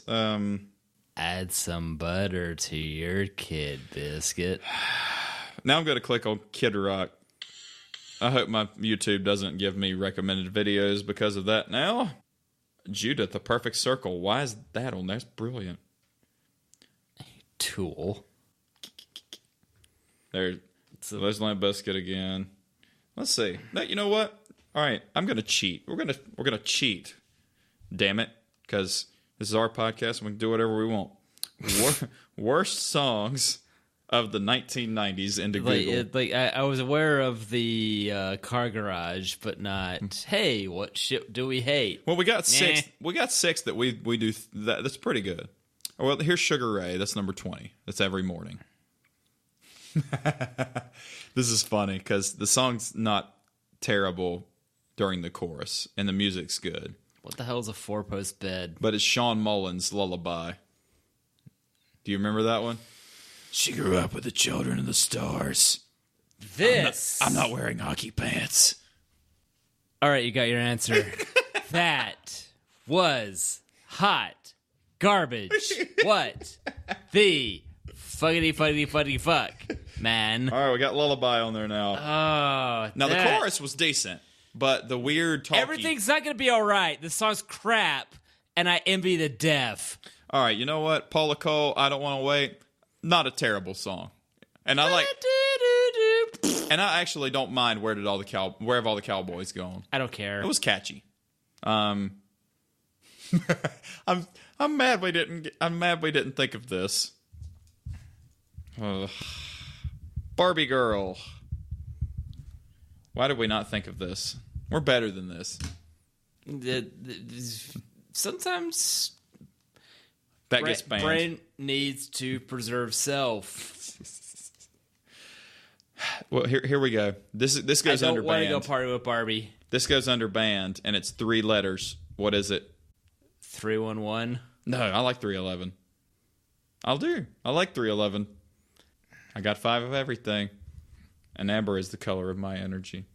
Add some butter to your Kid Biscuit. Now I'm going to click on Kid Rock. I hope my YouTube doesn't give me recommended videos because of that now. Judith, The Perfect Circle. Why is that on there? That's brilliant. Tool. There's Limp Bizkit again. Let's see. Now, you know what? All right, I'm going to cheat. We're gonna cheat. Damn it, because this is our podcast and we can do whatever we want. Worst songs of the 1990s into Google. I was aware of the car garage, but not. Hey, what shit do we hate? Well, we got six. We got six that we do. That's pretty good. Well, here's Sugar Ray. That's number 20. That's every morning. This is funny because the song's not terrible during the chorus, and the music's good. What the hell is a 4-post bed? But it's Sean Mullins' Lullaby. Do you remember that one? She grew up with the children of the stars. I'm not wearing hockey pants. All right, you got your answer. That was hot garbage. What the fuckity fuck, man? All right, we got Lullaby on there now. Oh, now the chorus was decent, but the weird talking. Everything's not gonna be all right. The song's crap, and I envy the deaf. All right, you know what? Paula Cole, I Don't Want to Wait. Not a terrible song, and I like. And I actually don't mind Where Have All the Cowboys Gone? I don't care. It was catchy. I'm mad we didn't think of this. Barbie Girl. Why did we not think of this? We're better than this. Sometimes that gets banned. Brain needs to preserve self. Well, here we go. This goes under banned. I don't want to go party with Barbie. This goes under banned, and it's 3 letters. What is it? 311. No, I like 311. I like 311. I got 5 of everything. And amber is the color of my energy.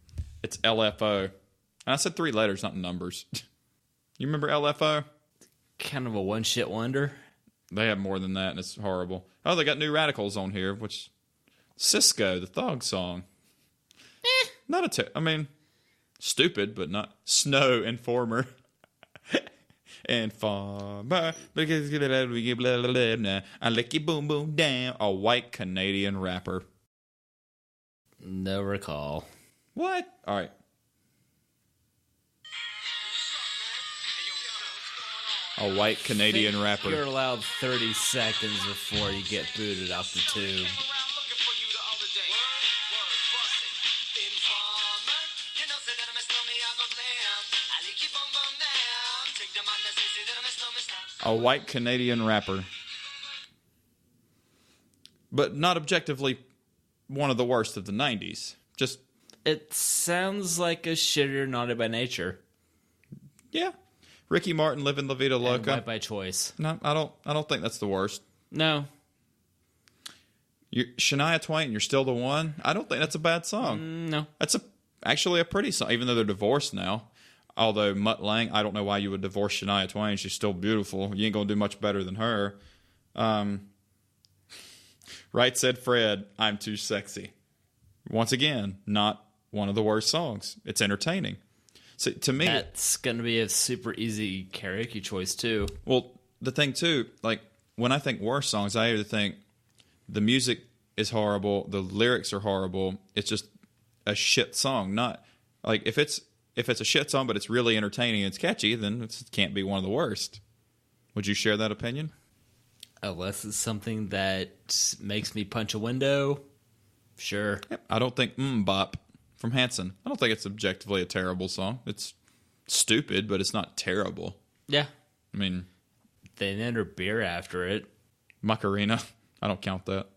It's LFO. And I said 3 letters, not numbers. You remember LFO? Kind of a one-shit wonder. They have more than that, and it's horrible. Oh, they got New Radicals on here, which... Cisco, the Thug song. Not stupid, but not Snow Informer. Informer. I lick you boom boom down. A white Canadian rapper. No recall. What? All right. A white Canadian rapper. You're allowed 30 seconds before you get booted off the tube. A white Canadian rapper. But not objectively one of the worst of the 90s. Just... It sounds like a shitter naughty by nature. Yeah. Ricky Martin, Living La Vida Loca. And white by choice. No, I don't think that's the worst. No. Shania Twain, You're Still the One. I don't think that's a bad song. No. That's actually a pretty song, even though they're divorced now. Although Mutt Lange, I don't know why you would divorce Shania Twain. She's still beautiful. You ain't going to do much better than her. Right Said Fred, I'm Too Sexy. Once again, not one of the worst songs. It's entertaining. So, to me... That's going to be a super easy karaoke choice, too. Well, the thing, too, like, when I think worst songs, I either think the music is horrible, the lyrics are horrible, it's just a shit song. Not... Like, if it's a shit song, but it's really entertaining and it's catchy, then it can't be one of the worst. Would you share that opinion? Unless it's something that makes me punch a window, sure. Yep. I don't think Bop from Hanson. I don't think it's objectively a terrible song. It's stupid, but it's not terrible. Yeah. I mean, They named her beer after it. Macarena. I don't count that.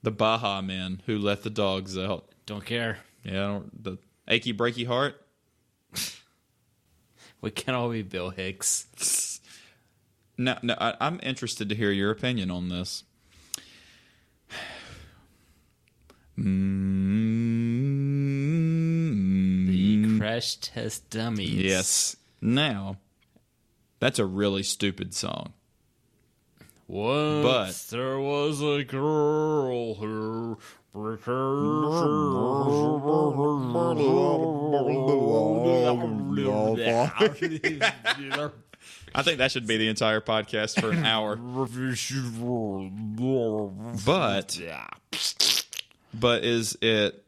The Baja Men who let the dogs out. Don't care. Yeah, the achy breaky heart. We can't all be Bill Hicks. No, I'm interested to hear your opinion on this. The Crash Test Dummies. Yes. Now, that's a really stupid song. Once there was a girl who... I think that should be the entire podcast for an hour. But is it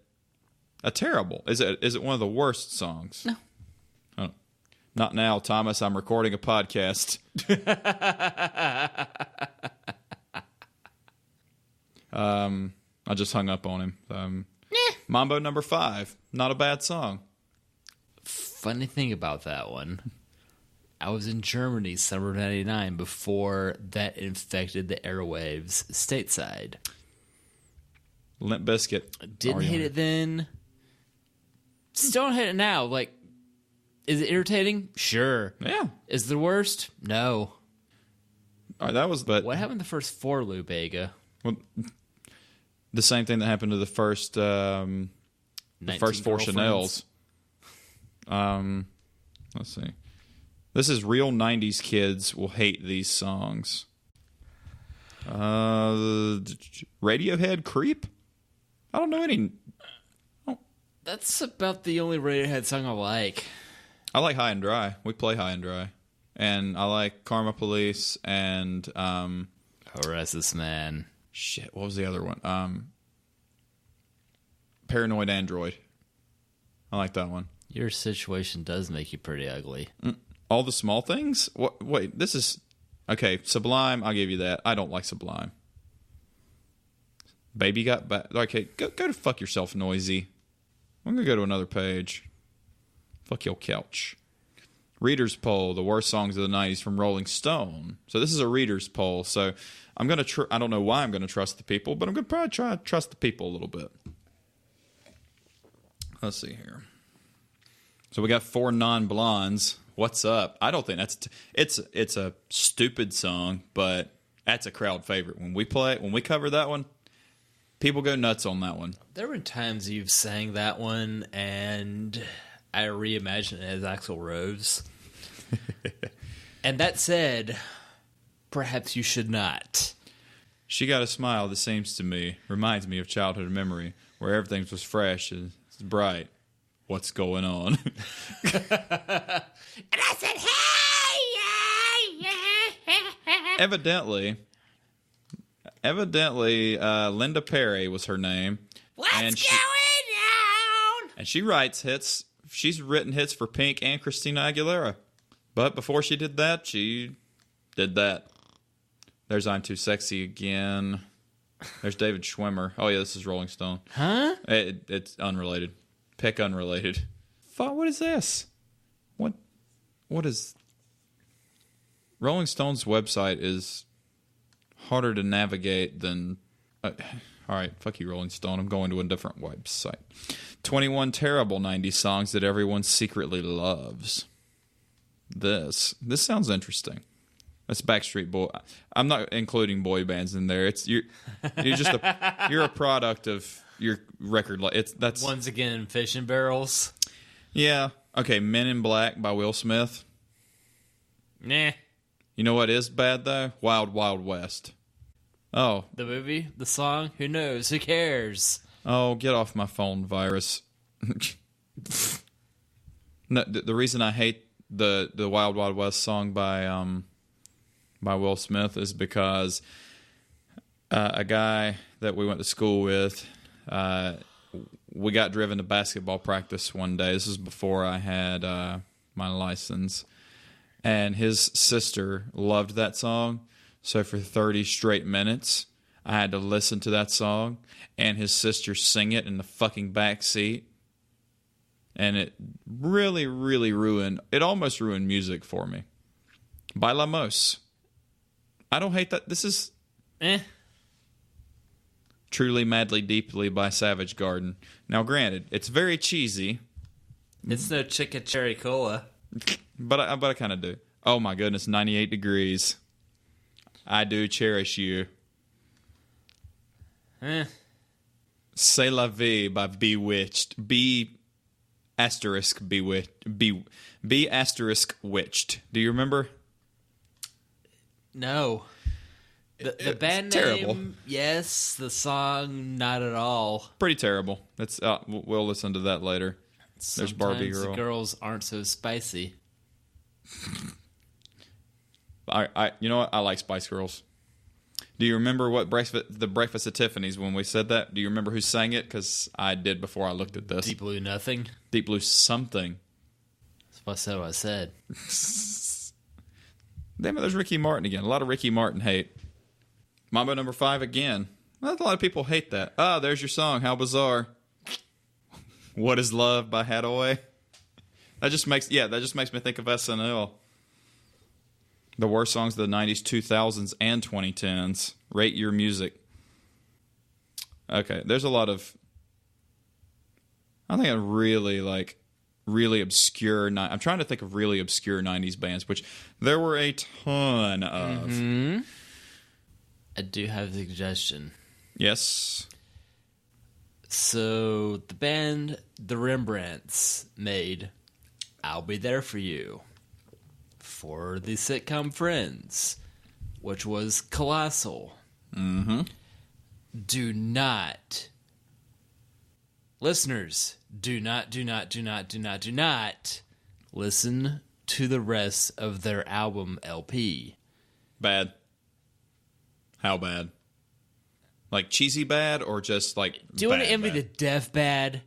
a terrible? Is it one of the worst songs? No. Oh, not now, Thomas. I'm recording a podcast. I just hung up on him. Mambo number 5. Not a bad song. Funny thing about that one, I was in Germany summer of '99 before that infected the airwaves stateside. Limp Bizkit. Didn't hate it then. Still don't hate it now. Like, is it irritating? Sure. Yeah. Is it the worst? No. All right, that was. But What happened to the first 4 loop, Aga? well, the same thing that happened to the first 4 Chanels. Let's see. This is real 90s kids will hate these songs. Radiohead Creep? I don't know any. That's about the only Radiohead song I like. I like High and Dry. We play High and Dry. And I like Karma Police and Harass This Man. shit, what was the other one? Paranoid Android. I like that one. Your situation does make you pretty ugly. All the Small Things? What? Wait, this is... Okay, Sublime, I'll give you that. I don't like Sublime. Baby Got Back. Okay, go to fuck yourself, Noisy. I'm going to go to another page. Fuck your couch. Reader's poll, the worst songs of the 90s from Rolling Stone. So this is a reader's poll. So I'm going to... I don't know why I'm going to trust the people, but I'm going to probably try to trust the people a little bit. Let's see here. So we got 4 non-blondes. What's up? I don't think that's... It's a stupid song, but that's a crowd favorite. When we cover that one, people go nuts on that one. There were times you've sang that one, and I reimagine it as Axl Rose. And that said, perhaps you should not. She got a smile that seems to me, reminds me of childhood memory, where everything was fresh and bright. What's going on? And I said, hey, Evidently, Linda Perry was her name. what's going on? And she writes hits. She's written hits for Pink and Christina Aguilera. But before she did that, she did that. There's I'm Too Sexy again. There's David Schwimmer. Oh, yeah, this is Rolling Stone. Huh? It's unrelated. Pick unrelated. What is this? What is... Rolling Stone's website is harder to navigate than... all right, fuck you, Rolling Stone. I'm going to a different website. 21 terrible 90s songs that everyone secretly loves. This sounds interesting. That's Backstreet Boy. I'm not including boy bands in there. You're a product of your record. That's Once again, Fishing Barrels. Yeah. Okay, Men in Black by Will Smith. Nah. You know what is bad though? Wild Wild West. Oh. The movie? The song? Who knows? Who cares? Oh, get off my phone, virus. No, the reason I hate the Wild Wild West song by Will Smith is because a guy that we went to school with, we got driven to basketball practice one day. This was before I had my license. And his sister loved that song. So for 30 straight minutes, I had to listen to that song and his sister sing it in the fucking back seat. And it really, really ruined... It almost ruined music for me. Bailamos. I don't hate that. This is Truly, Madly, Deeply by Savage Garden. Now, granted, it's very cheesy. It's no Chicken Cherry Cola. But I kind of do. Oh, my goodness, 98 degrees. I do cherish you. C'est la vie by Bewitched. B asterisk bewitched. B asterisk witched. Do you remember? No. The band terrible. name, yes. The song, not at all. Pretty terrible. That's we'll listen to that later. There's Barbie Sometimes Girl. the girls aren't so spicy. You know what? I like Spice Girls. Do you remember what the Breakfast at Tiffany's when we said that? Do you remember who sang it? Because I did before I looked at this. Deep Blue Nothing. Deep Blue something. That's what I said. Damn it, there's Ricky Martin again. A lot of Ricky Martin hate. Mambo number 5 again. Well, a lot of people hate that. Ah, there's your song. How bizarre. What is Love by Hadaway? That just makes me think of SNL. The worst songs of the 90s, 2000s, and 2010s. Rate your music. Okay, there's a lot of... I think I'm really obscure... I'm trying to think of really obscure 90s bands, which there were a ton of. Mm-hmm. I do have a suggestion. Yes. So, the band The Rembrandts made I'll Be There For You for the sitcom Friends, which was colossal. Mm-hmm. Do not, listeners, do not listen to the rest of their album LP. Bad. How bad? Like cheesy bad or just like Do you want to envy the deaf bad?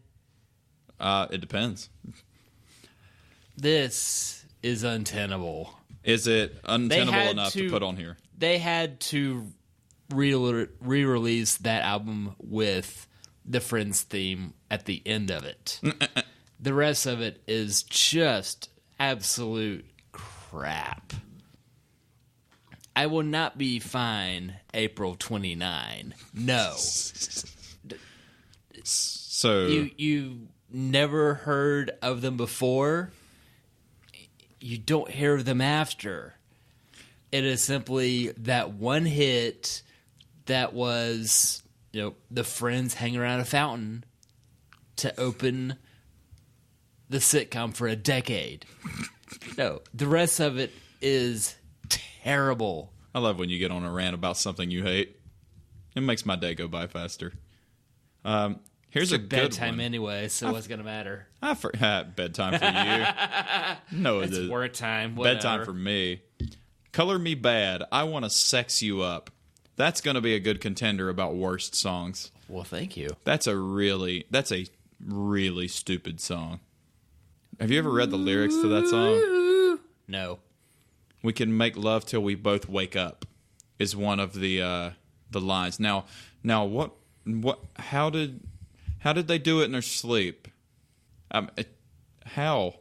It depends. This is untenable. Is it untenable enough to put on here? They had to re-release that album with the Friends theme at the end of it. The rest of it is just absolute crap. I will not be fine April 29. No. So You never heard of them before. You don't hear of them after. It is simply that one hit that was, the friends hanging around a fountain to open the sitcom for a decade. No, the rest of it is terrible. I love when you get on a rant about something you hate. It makes my day go by faster. Here's a good bedtime one. Anyway, so what's going to matter? Bedtime for you. No, it It's is. work time. Bedtime for me. Color Me Bad. I Want to Sex You Up. That's going to be a good contender about worst songs. Well, thank you. That's a really stupid song. Have you ever read the lyrics to that song? No. We can make love till we both wake up is one of the lines. Now what how did they do it in their sleep? How?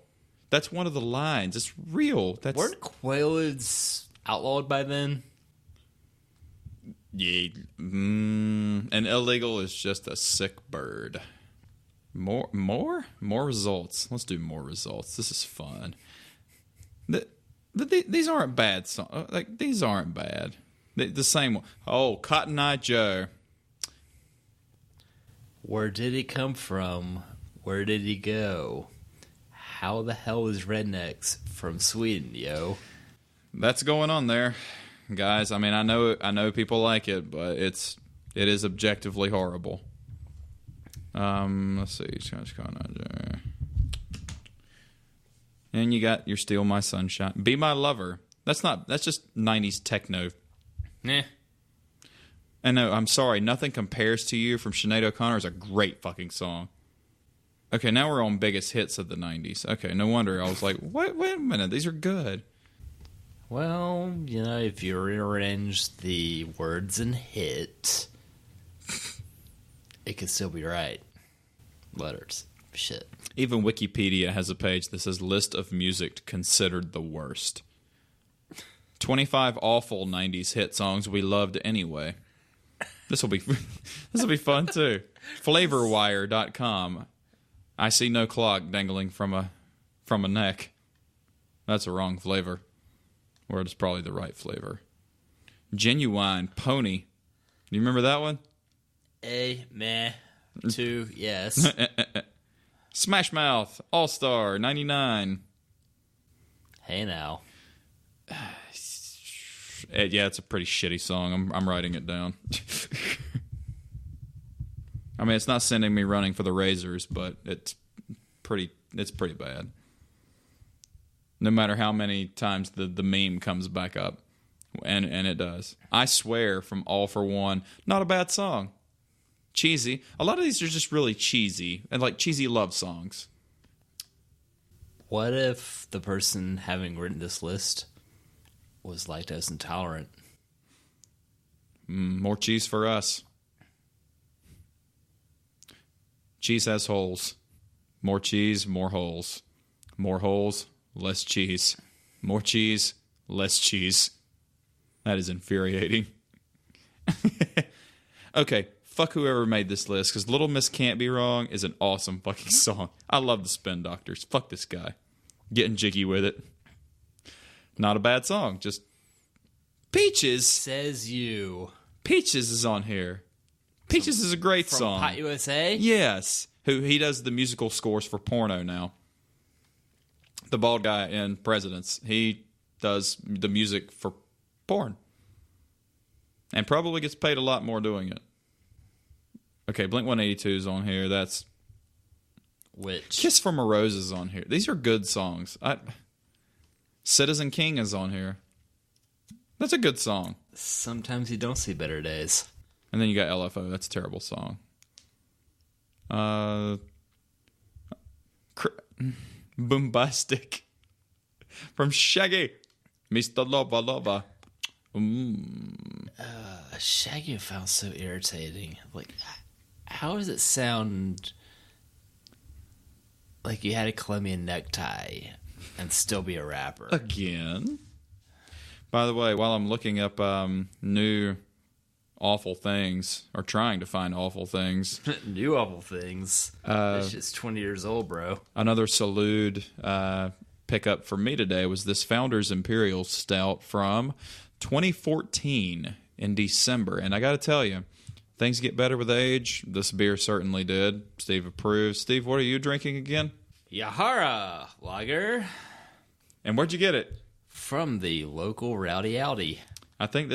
That's one of the lines. It's real. Weren't Quaaludes outlawed by then? Yeah. And illegal is just a sick bird. More results. Let's do more results. This is fun. These aren't bad songs. Like, these aren't bad. The same one. Oh, Cotton Eye Joe. Where did he come from? Where did he go? How the hell is Rednecks from Sweden, yo? That's going on there, guys. I mean, I know people like it, but it is objectively horrible. Let's see. And you got You're Still My Sunshine. Be My Lover. That's just 90s techno. Nah. And no, I'm sorry. Nothing Compares to You from Sinead O'Connor is a great fucking song. Okay, now we're on biggest hits of the 90s. Okay, no wonder. I was like, wait a minute. These are good. Well, if you rearrange the words and hit, it could still be right. Letters. Shit. Even Wikipedia has a page that says list of music considered the worst. 25 awful 90s hit songs we loved anyway. This will be fun too. Flavorwire.com. I see no clock dangling from a neck. That's a wrong flavor. Or it's probably the right flavor. Genuine Pony. Do you remember that one? A, meh. 2, yes. Smash Mouth, All-Star, 99. Hey now. Yeah, it's a pretty shitty song. I'm writing it down. I mean, it's not sending me running for the razors, but it's pretty bad. No matter how many times the meme comes back up, and it does. I Swear from All for One, not a bad song. Cheesy. A lot of these are just really cheesy, and like cheesy love songs. What if the person having written this list was lactose intolerant? More cheese for us. Cheese has holes. More cheese, more holes. More holes, less cheese. More cheese, less cheese. That is infuriating. Okay, fuck whoever made this list, because Little Miss Can't Be Wrong is an awesome fucking song. I love the Spin Doctors. Fuck this guy. Getting jiggy with it. Not a bad song, just Peaches. Says you. Peaches is on here. Peaches is a great From song. Pot USA? Yes. He does the musical scores for porno now. The bald guy in Presidents. He does the music for porn. And probably gets paid a lot more doing it. Okay, Blink-182 is on here. That's... Which? Kiss from a Rose is on here. These are good songs. Citizen King is on here. That's a good song. Sometimes you don't see better days. And then you got LFO. That's a terrible song. Boombastic from Shaggy. Mr. Loba Loba. Shaggy sounds so irritating. Like, how does it sound like you had a Colombian necktie and still be a rapper? Again. By the way, while I'm looking up new awful things, or trying to find awful things. New awful things. This shit's 20 years old, bro. Another Salud pickup for me today was this Founders Imperial Stout from 2014 in December. And I got to tell you, things get better with age. This beer certainly did. Steve approves. Steve, what are you drinking again? Yahara Lager. And where'd you get it? From the local Rowdy Outy. I think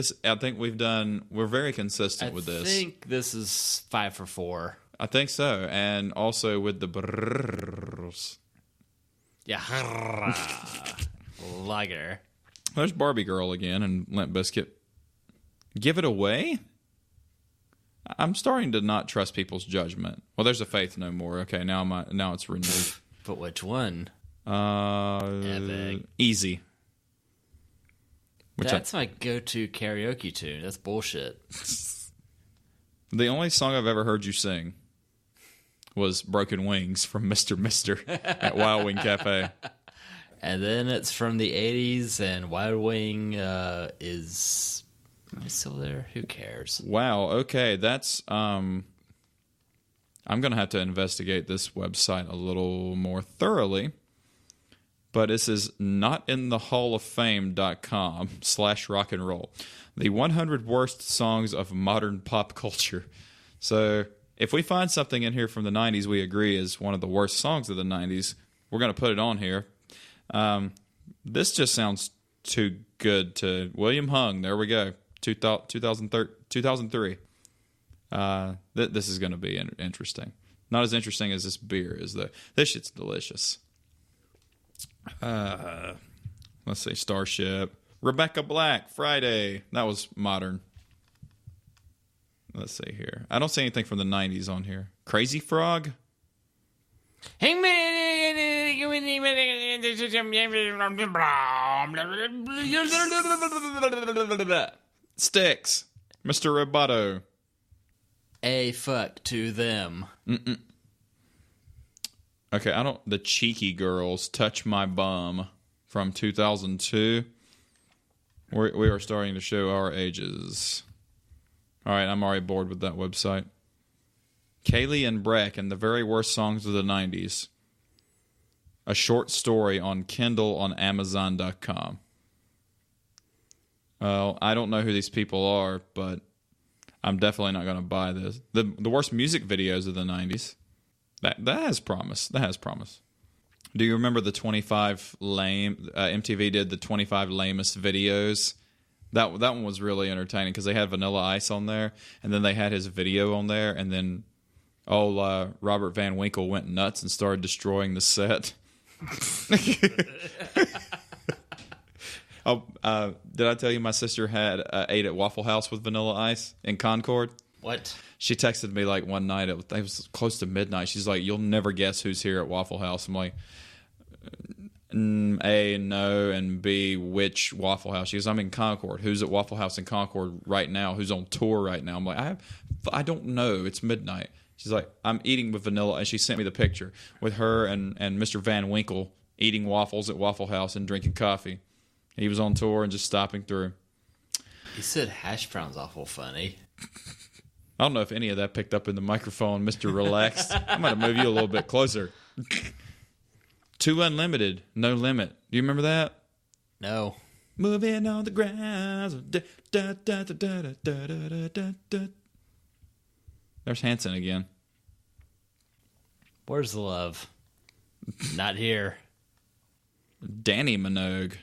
we're very consistent with this. I think this is 5 for 4. I think so. And also with the brrrrs. Yahara Lager. There's Barbie Girl again and Limp Bizkit. Give it away? I'm starting to not trust people's judgment. Well, there's a Faith No More. Okay, now it's renewed. But which one? Epic. Easy. That's my go-to karaoke tune. That's bullshit. The only song I've ever heard you sing was Broken Wings from Mr. Mister at Wild Wing Cafe. And then it's from the 80s, and Wild Wing is still there? Who cares? Wow, okay, that's... I'm going to have to investigate this website a little more thoroughly. But this is notinthehalloffame.com/rock and roll. The 100 worst songs of modern pop culture. So if we find something in here from the 90s we agree is one of the worst songs of the 90s, we're going to put it on here. This just sounds too good to... William Hung, there we go. 2003. This is going to be interesting. Not as interesting as this beer is, though. This shit's delicious. Let's see, Starship. Rebecca Black, Friday. That was modern. Let's see here. I don't see anything from the 90s on here. Crazy Frog? Sticks. Mr. Roboto. A fuck to them. Okay, the Cheeky Girls, Touch My Bum from 2002. We are starting to show our ages. All right, I'm already bored with that website. Kaylee and Breck and the very worst songs of the 90s. A short story on Kindle on Amazon.com. Well, I don't know who these people are, but I'm definitely not going to buy this. The worst music videos of the 90s. That has promise. That has promise. Do you remember the 25 lame... MTV did the 25 lamest videos? That one was really entertaining because they had Vanilla Ice on there, and then they had his video on there, and then Robert Van Winkle went nuts and started destroying the set. Did I tell you my sister had ate at Waffle House with Vanilla Ice in Concord? What? She texted me like one night. It was close to midnight. She's like, "You'll never guess who's here at Waffle House." I'm like, A, no, and B, which Waffle House? She goes, "I'm in Concord." "Who's at Waffle House in Concord right now? Who's on tour right now?" I'm like, I don't know. It's midnight. She's like, "I'm eating with Vanilla," and she sent me the picture with her and Mr. Van Winkle eating waffles at Waffle House and drinking coffee. He was on tour and just stopping through. You said hash browns awful funny. I don't know if any of that picked up in the microphone, Mr. Relaxed. I'm going to move you a little bit closer. Too Unlimited, No Limit. Do you remember that? No. Moving on the grounds. There's Hanson again. Where's the love? Not here. Danny Minogue.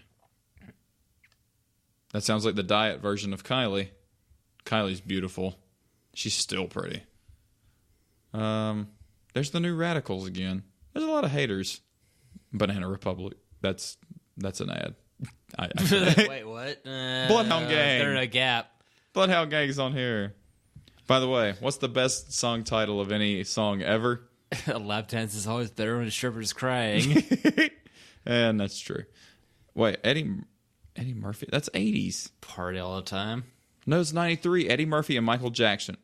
That sounds like the diet version of Kylie. Kylie's beautiful. She's still pretty. There's the New Radicals again. There's a lot of haters. Banana Republic. That's an ad. Wait, what? Bloodhound Gang. There's no gap. Bloodhound Gang's on here. By the way, what's the best song title of any song ever? Lap dance is always better when a stripper's crying. And that's true. Wait, Eddie Murphy? That's 80s. Party all the time. No, it's 93. Eddie Murphy and Michael Jackson.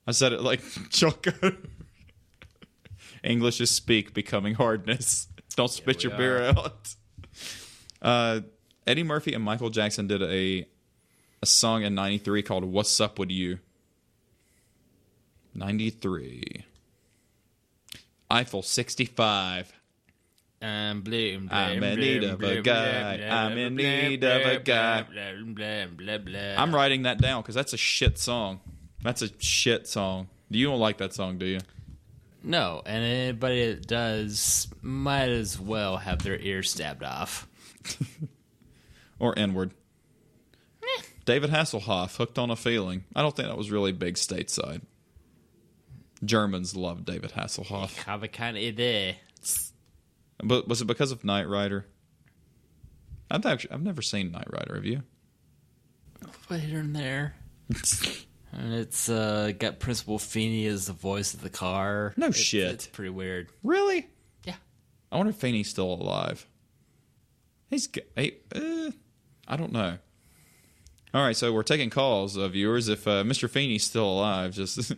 I said it like Choco. English is speak, becoming hardness. Don't spit your beer out. Eddie Murphy and Michael Jackson did a song in 93 called What's Up With You. 93. Eiffel 65. I'm in need of a guy. I'm in need of a guy. I'm writing that down because that's a shit song. That's a shit song. You don't like that song, do you? No, and anybody that does might as well have their ear stabbed off. Or inward. David Hasselhoff, Hooked on a Feeling. I don't think that was really big stateside. Germans love David Hasselhoff. Ich habe keine Idee. But was it because of Knight Rider? I've never seen Knight Rider. Have you? Right in there. And it's got Principal Feeney as the voice of the car. No shit. It's pretty weird. Really? Yeah. I wonder if Feeney's still alive. I don't know. All right, so we're taking calls, viewers. If Mr. Feeney's still alive, just...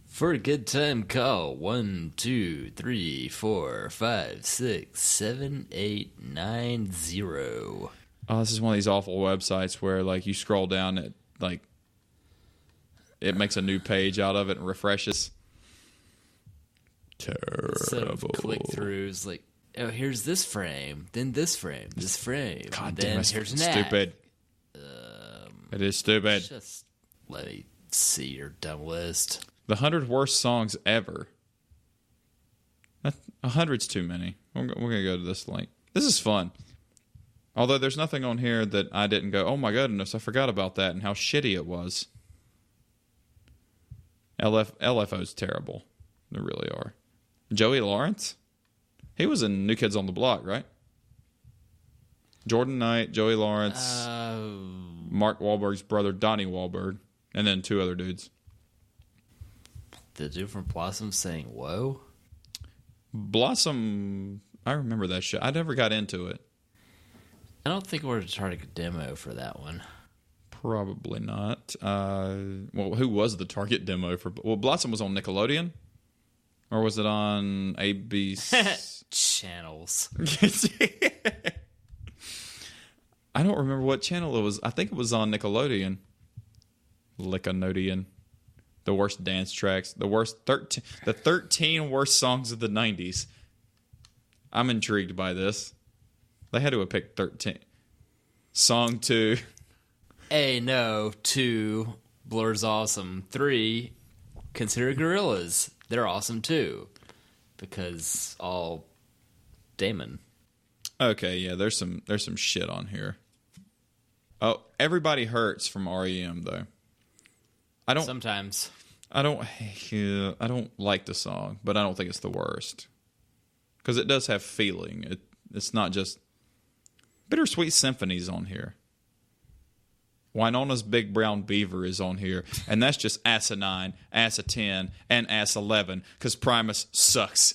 For a good time, call 1, 2, 3, 4, 5, 6, 7, 8, 9, 0. Oh, this is one of these awful websites where, like, you scroll down, it makes a new page out of it and refreshes. Terrible. Instead of click-throughs, like, oh, here's this frame, then this frame, this frame. God then damn, it's here's stupid. It is stupid. Just let me see your dumb list. The 100 worst songs ever. 100's too many. We're going to go to this link. This is fun. Although there's nothing on here that I didn't go, oh my goodness, I forgot about that and how shitty it was. LFO's terrible. They really are. Joey Lawrence? He was in New Kids on the Block, right? Jordan Knight, Joey Lawrence, Mark Wahlberg's brother, Donnie Wahlberg, and then two other dudes. The dude from Blossom saying, whoa? Blossom, I remember that shit. I never got into it. I don't think we're starting a demo for that one. Probably not. Well, who was the target demo for... Well, Blossom was on Nickelodeon? Or was it on ABC? Channels. I don't remember what channel it was. I think it was on Nickelodeon. Nickelodeon. The worst dance tracks. The 13 worst songs of the 90s. I'm intrigued by this. They had to have picked 13. Song 2. A, no. 2, Blur's awesome. 3, consider Gorillaz. They're awesome too. Because all Damon. Okay, yeah, there's some shit on here. Oh, Everybody Hurts from REM though. Sometimes. I don't like the song, but I don't think it's the worst. Because it does have feeling. It's not just... Bittersweet Symphony's on here. Winona's Big Brown Beaver is on here. And that's just Assa 9, Assa 10, and Assa 11. Because Primus sucks.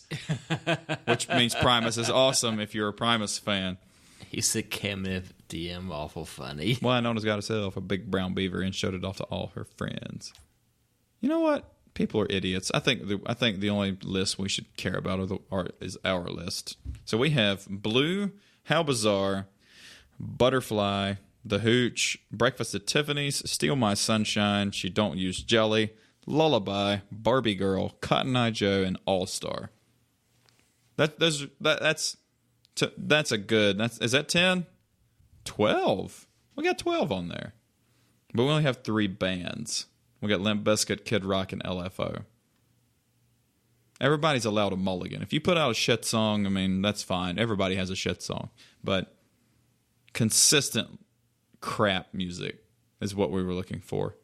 Which means Primus is awesome if you're a Primus fan. He said DM awful funny. Winona's got herself a big brown beaver and showed it off to all her friends. You know what? People are idiots. I think the only list we should care about is our list. So we have Blue, How Bizarre, Butterfly, The Hooch, Breakfast at Tiffany's, Steal My Sunshine, She Don't Use Jelly, Lullaby, Barbie Girl, Cotton Eye Joe, and All Star. That's a good. Is that 10? 12. We got 12 on there, but we only have 3 bands. We got Limp Bizkit, Kid Rock, and LFO. Everybody's allowed a mulligan. If you put out a shit song, I mean, that's fine. Everybody has a shit song. But consistent crap music is what we were looking for.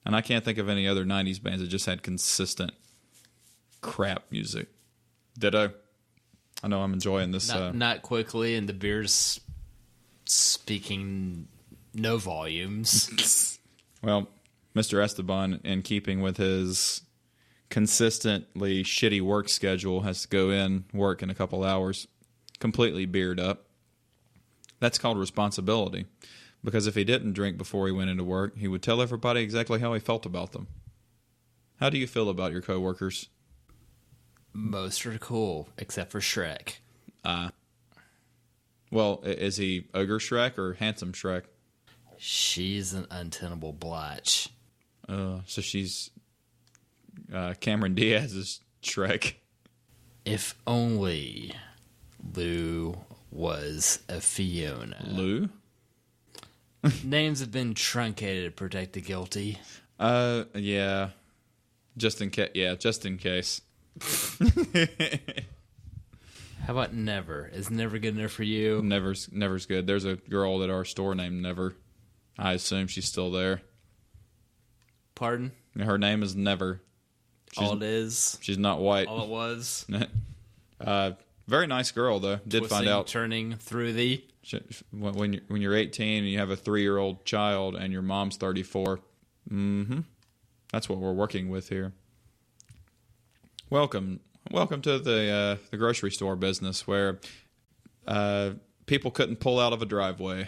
And I can't think of any other 90s bands that just had consistent crap music. Ditto. I know I'm enjoying this. Not quickly, and the beer's speaking no volumes. Well, Mr. Esteban, in keeping with his consistently shitty work schedule, has to go in, work in a couple hours, completely beered up. That's called responsibility. Because if he didn't drink before he went into work, he would tell everybody exactly how he felt about them. How do you feel about your coworkers? Most are cool, except for Shrek. Well, is he Ogre Shrek or Handsome Shrek? She's an untenable blotch. So she's Cameron Diaz's Shrek. If only Lou was a Fiona. Lou? Names have been truncated to protect the guilty. Yeah. Just in case. Yeah, just in case. How about Never? Is Never good enough for you? Never's good. There's a girl at our store named Never. I assume she's still there. Pardon? Her name is Never. All it is? She's not white. All it was? Very nice girl, though. Did Twisting, find out. Turning through the... When you're 18 and you have a 3-year-old child and your mom's 34. Mm-hmm. That's what we're working with here. Welcome to the grocery store business where people couldn't pull out of a driveway.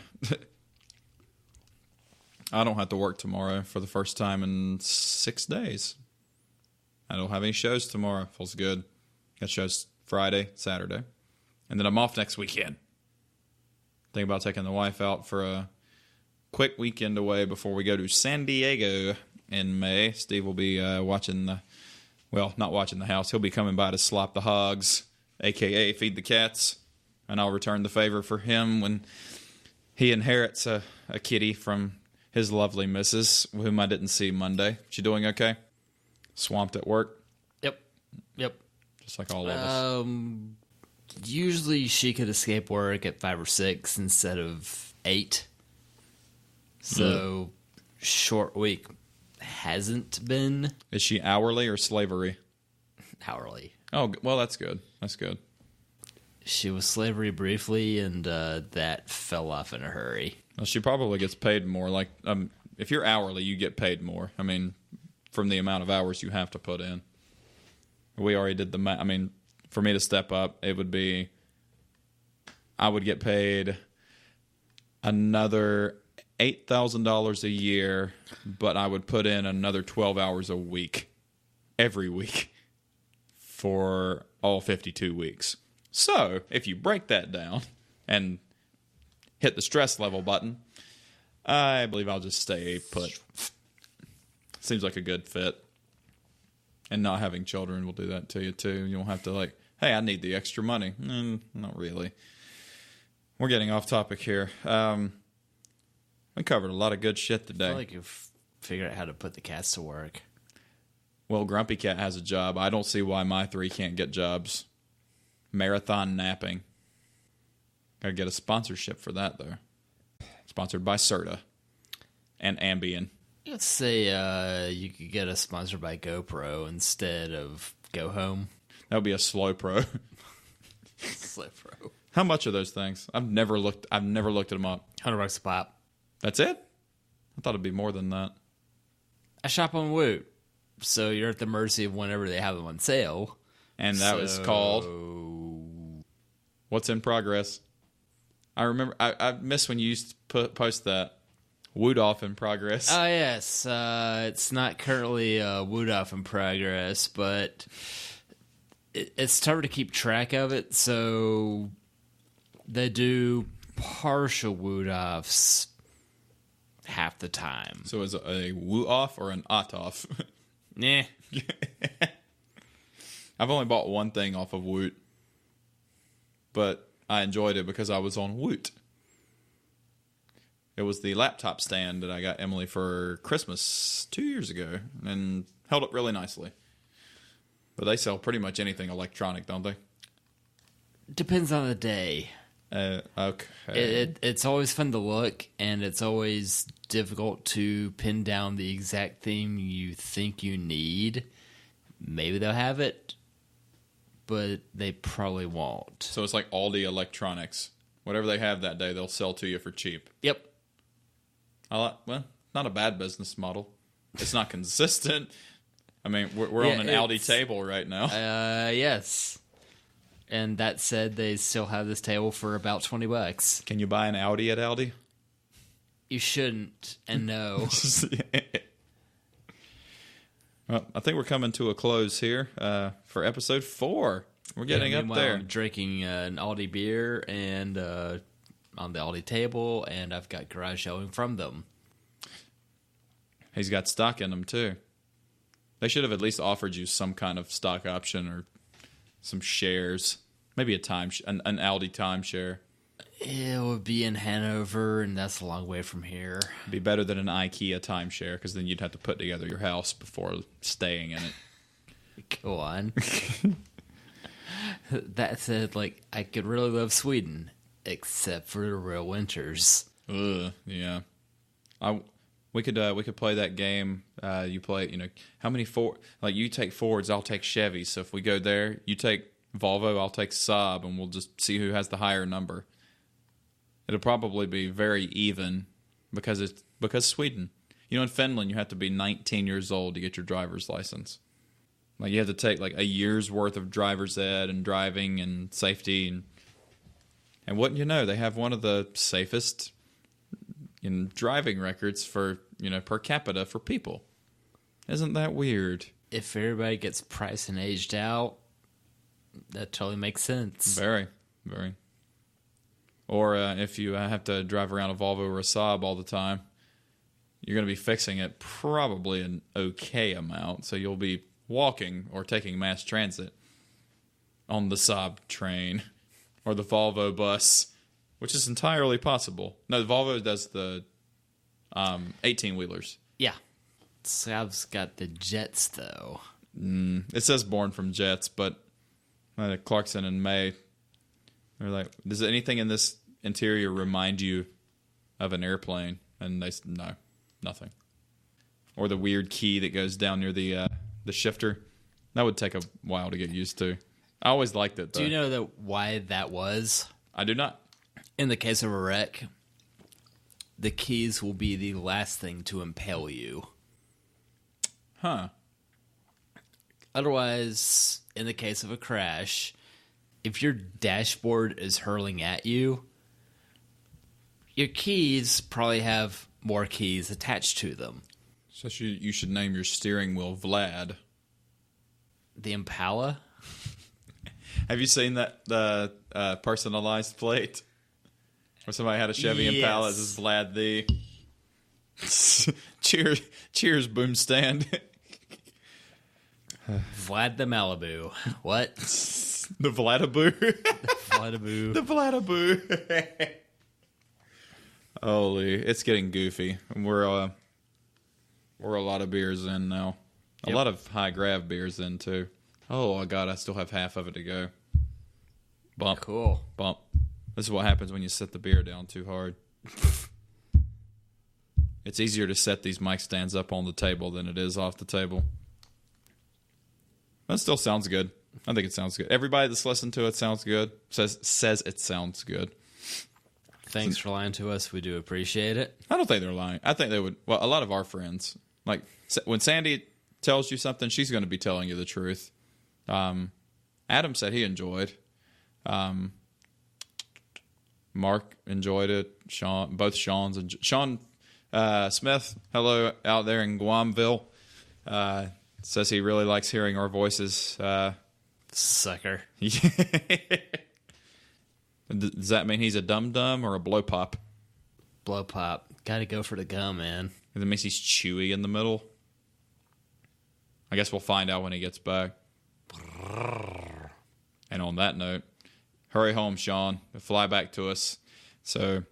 I don't have to work tomorrow for the first time in 6 days. I don't have any shows tomorrow. Feels good. Got shows Friday, Saturday, and then I'm off next weekend. Think about taking the wife out for a quick weekend away before we go to San Diego in May. Steve will be not watching the house. He'll be coming by to slop the hogs, a.k.a. feed the cats, and I'll return the favor for him when he inherits a kitty from his lovely missus, whom I didn't see Monday. She doing okay? Swamped at work? Yep. Just like all of us. Usually she could escape work at 5 or 6 instead of 8. So, short week hasn't been. Is she hourly or slavery? Hourly. Oh, well, that's good. That's good. She was slavery briefly, and that fell off in a hurry. Well, she probably gets paid more. Like, if you're hourly, you get paid more. I mean, from the amount of hours you have to put in. We already did the math. I mean, for me to step up, it would be, I would get paid another $8,000 a year, but I would put in another 12 hours a week, every week, for all 52 weeks. So, if you break that down, and hit the stress level button, I believe I'll just stay put. Seems like a good fit. And not having children will do that to you, too. You don't have to, like, hey, I need the extra money. Not really. We're getting off topic here. We covered a lot of good shit today. I feel like you've figured out how to put the cats to work. Well, Grumpy Cat has a job. I don't see why my 3 can't get jobs. Marathon napping. Gotta get a sponsorship for that, though. Sponsored by Serta and Ambien. Let's say you could get a sponsor by GoPro instead of Go Home. That would be a Slow Pro. Slow Pro. How much are those things? I've never looked at them up. $100 a pop. That's it? I thought it'd be more than that. I shop on Woot, so you're at the mercy of whenever they have them on sale. And that was called What's in Progress. I remember, I miss when you used to post that. Woot off in progress. Oh, yes. It's not currently Woot off in progress, but it's tough to keep track of it, so they do partial Woot offs half the time. So is it a Woot off or an ot off? Nah. I've only bought one thing off of Woot, but I enjoyed it because I was on Woot. It was the laptop stand that I got Emily for Christmas 2 years ago and held up really nicely. But they sell pretty much anything electronic, don't they? Depends on the day. Okay. It's always fun to look, and it's always difficult to pin down the exact thing you think you need. Maybe they'll have it, but they probably won't. So it's like Aldi Electronics. Whatever they have that day, they'll sell to you for cheap. Yep. Well, not a bad business model. It's not consistent. I mean, we're on an Aldi table right now. Yes. And that said, they still have this table for about $20. Can you buy an Audi at Aldi? You shouldn't, and no. Well, I think we're coming to a close here for episode 4. We're getting up there. I'm drinking an Aldi beer and on the Aldi table, and I've got garage showing from them. He's got stock in them, too. They should have at least offered you some kind of stock option or some shares. Maybe an Aldi timeshare. It would be in Hanover, and that's a long way from here. It'd be better than an IKEA timeshare, because then you'd have to put together your house before staying in it. Go on. That said, like, I could really love Sweden, except for the real winters. Ugh, yeah. We could play that game. You play, how many Ford? Like, you take Fords, I'll take Chevys. So if we go there, you take Volvo, I'll take Saab, and we'll just see who has the higher number. It'll probably be very even because Sweden. In Finland, you have to be 19 years old to get your driver's license. Like, you have to take like a year's worth of driver's ed and driving and safety, and wouldn't you know, they have one of the safest driving records for per capita for people. Isn't that weird? If everybody gets priced and aged out, that totally makes sense. Very, very. Or if you have to drive around a Volvo or a Saab all the time, you're going to be fixing it probably an okay amount. So you'll be walking or taking mass transit on the Saab train or the Volvo bus, which is entirely possible. No, the Volvo does the 18-wheelers. Yeah. Saab's got the jets, though. It says born from jets, but Clarkson and May, they're like, does anything in this interior remind you of an airplane? And they said, no, nothing. Or the weird key that goes down near the shifter. That would take a while to get used to. I always liked it, though. Do you know why that was? I do not. In the case of a wreck, the keys will be the last thing to impale you. Huh. Otherwise, in the case of a crash, if your dashboard is hurling at you, your keys probably have more keys attached to them. So you should name your steering wheel Vlad. The Impala? Have you seen the personalized plate? Or somebody had a Chevy Impala. This is Vlad the... cheers, boom stand. Vlad the Malibu. What? The Vladaboo. Vladaboo. The Vladaboo. Holy, it's getting goofy. We're a lot of beers in now. A lot of high grav beers in too. Oh God, I still have half of it to go. Bump. Cool. Bump. This is what happens when you set the beer down too hard. It's easier to set these mic stands up on the table than it is off the table. That still sounds good. I think it sounds good. Everybody that's listened to it sounds good. Says it sounds good. Thanks for lying to us. We do appreciate it. I don't think they're lying. I think they would. Well, a lot of our friends, like when Sandy tells you something, she's going to be telling you the truth. Adam said he enjoyed. Mark enjoyed it. Both Sean's and Sean Smith. Hello out there in Guamville. Says he really likes hearing our voices. Sucker. Does that mean he's a dum-dum or a blow pop? Blow pop. Gotta go for the gum, man. That means he's chewy in the middle. I guess we'll find out when he gets back. And on that note, hurry home, Sean. Fly back to us. So,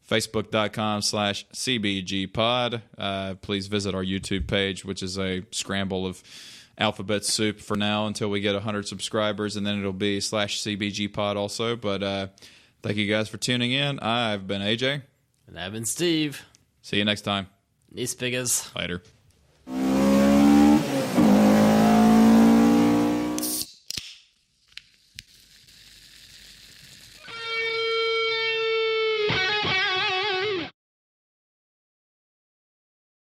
Facebook.com/CBGPod. Please visit our YouTube page, which is a scramble of alphabet soup for now until we get 100 subscribers, and then it'll be /CBGPod also. But thank you guys for tuning in. I've been AJ. And I've been Steve. See you next time. These figures. Later.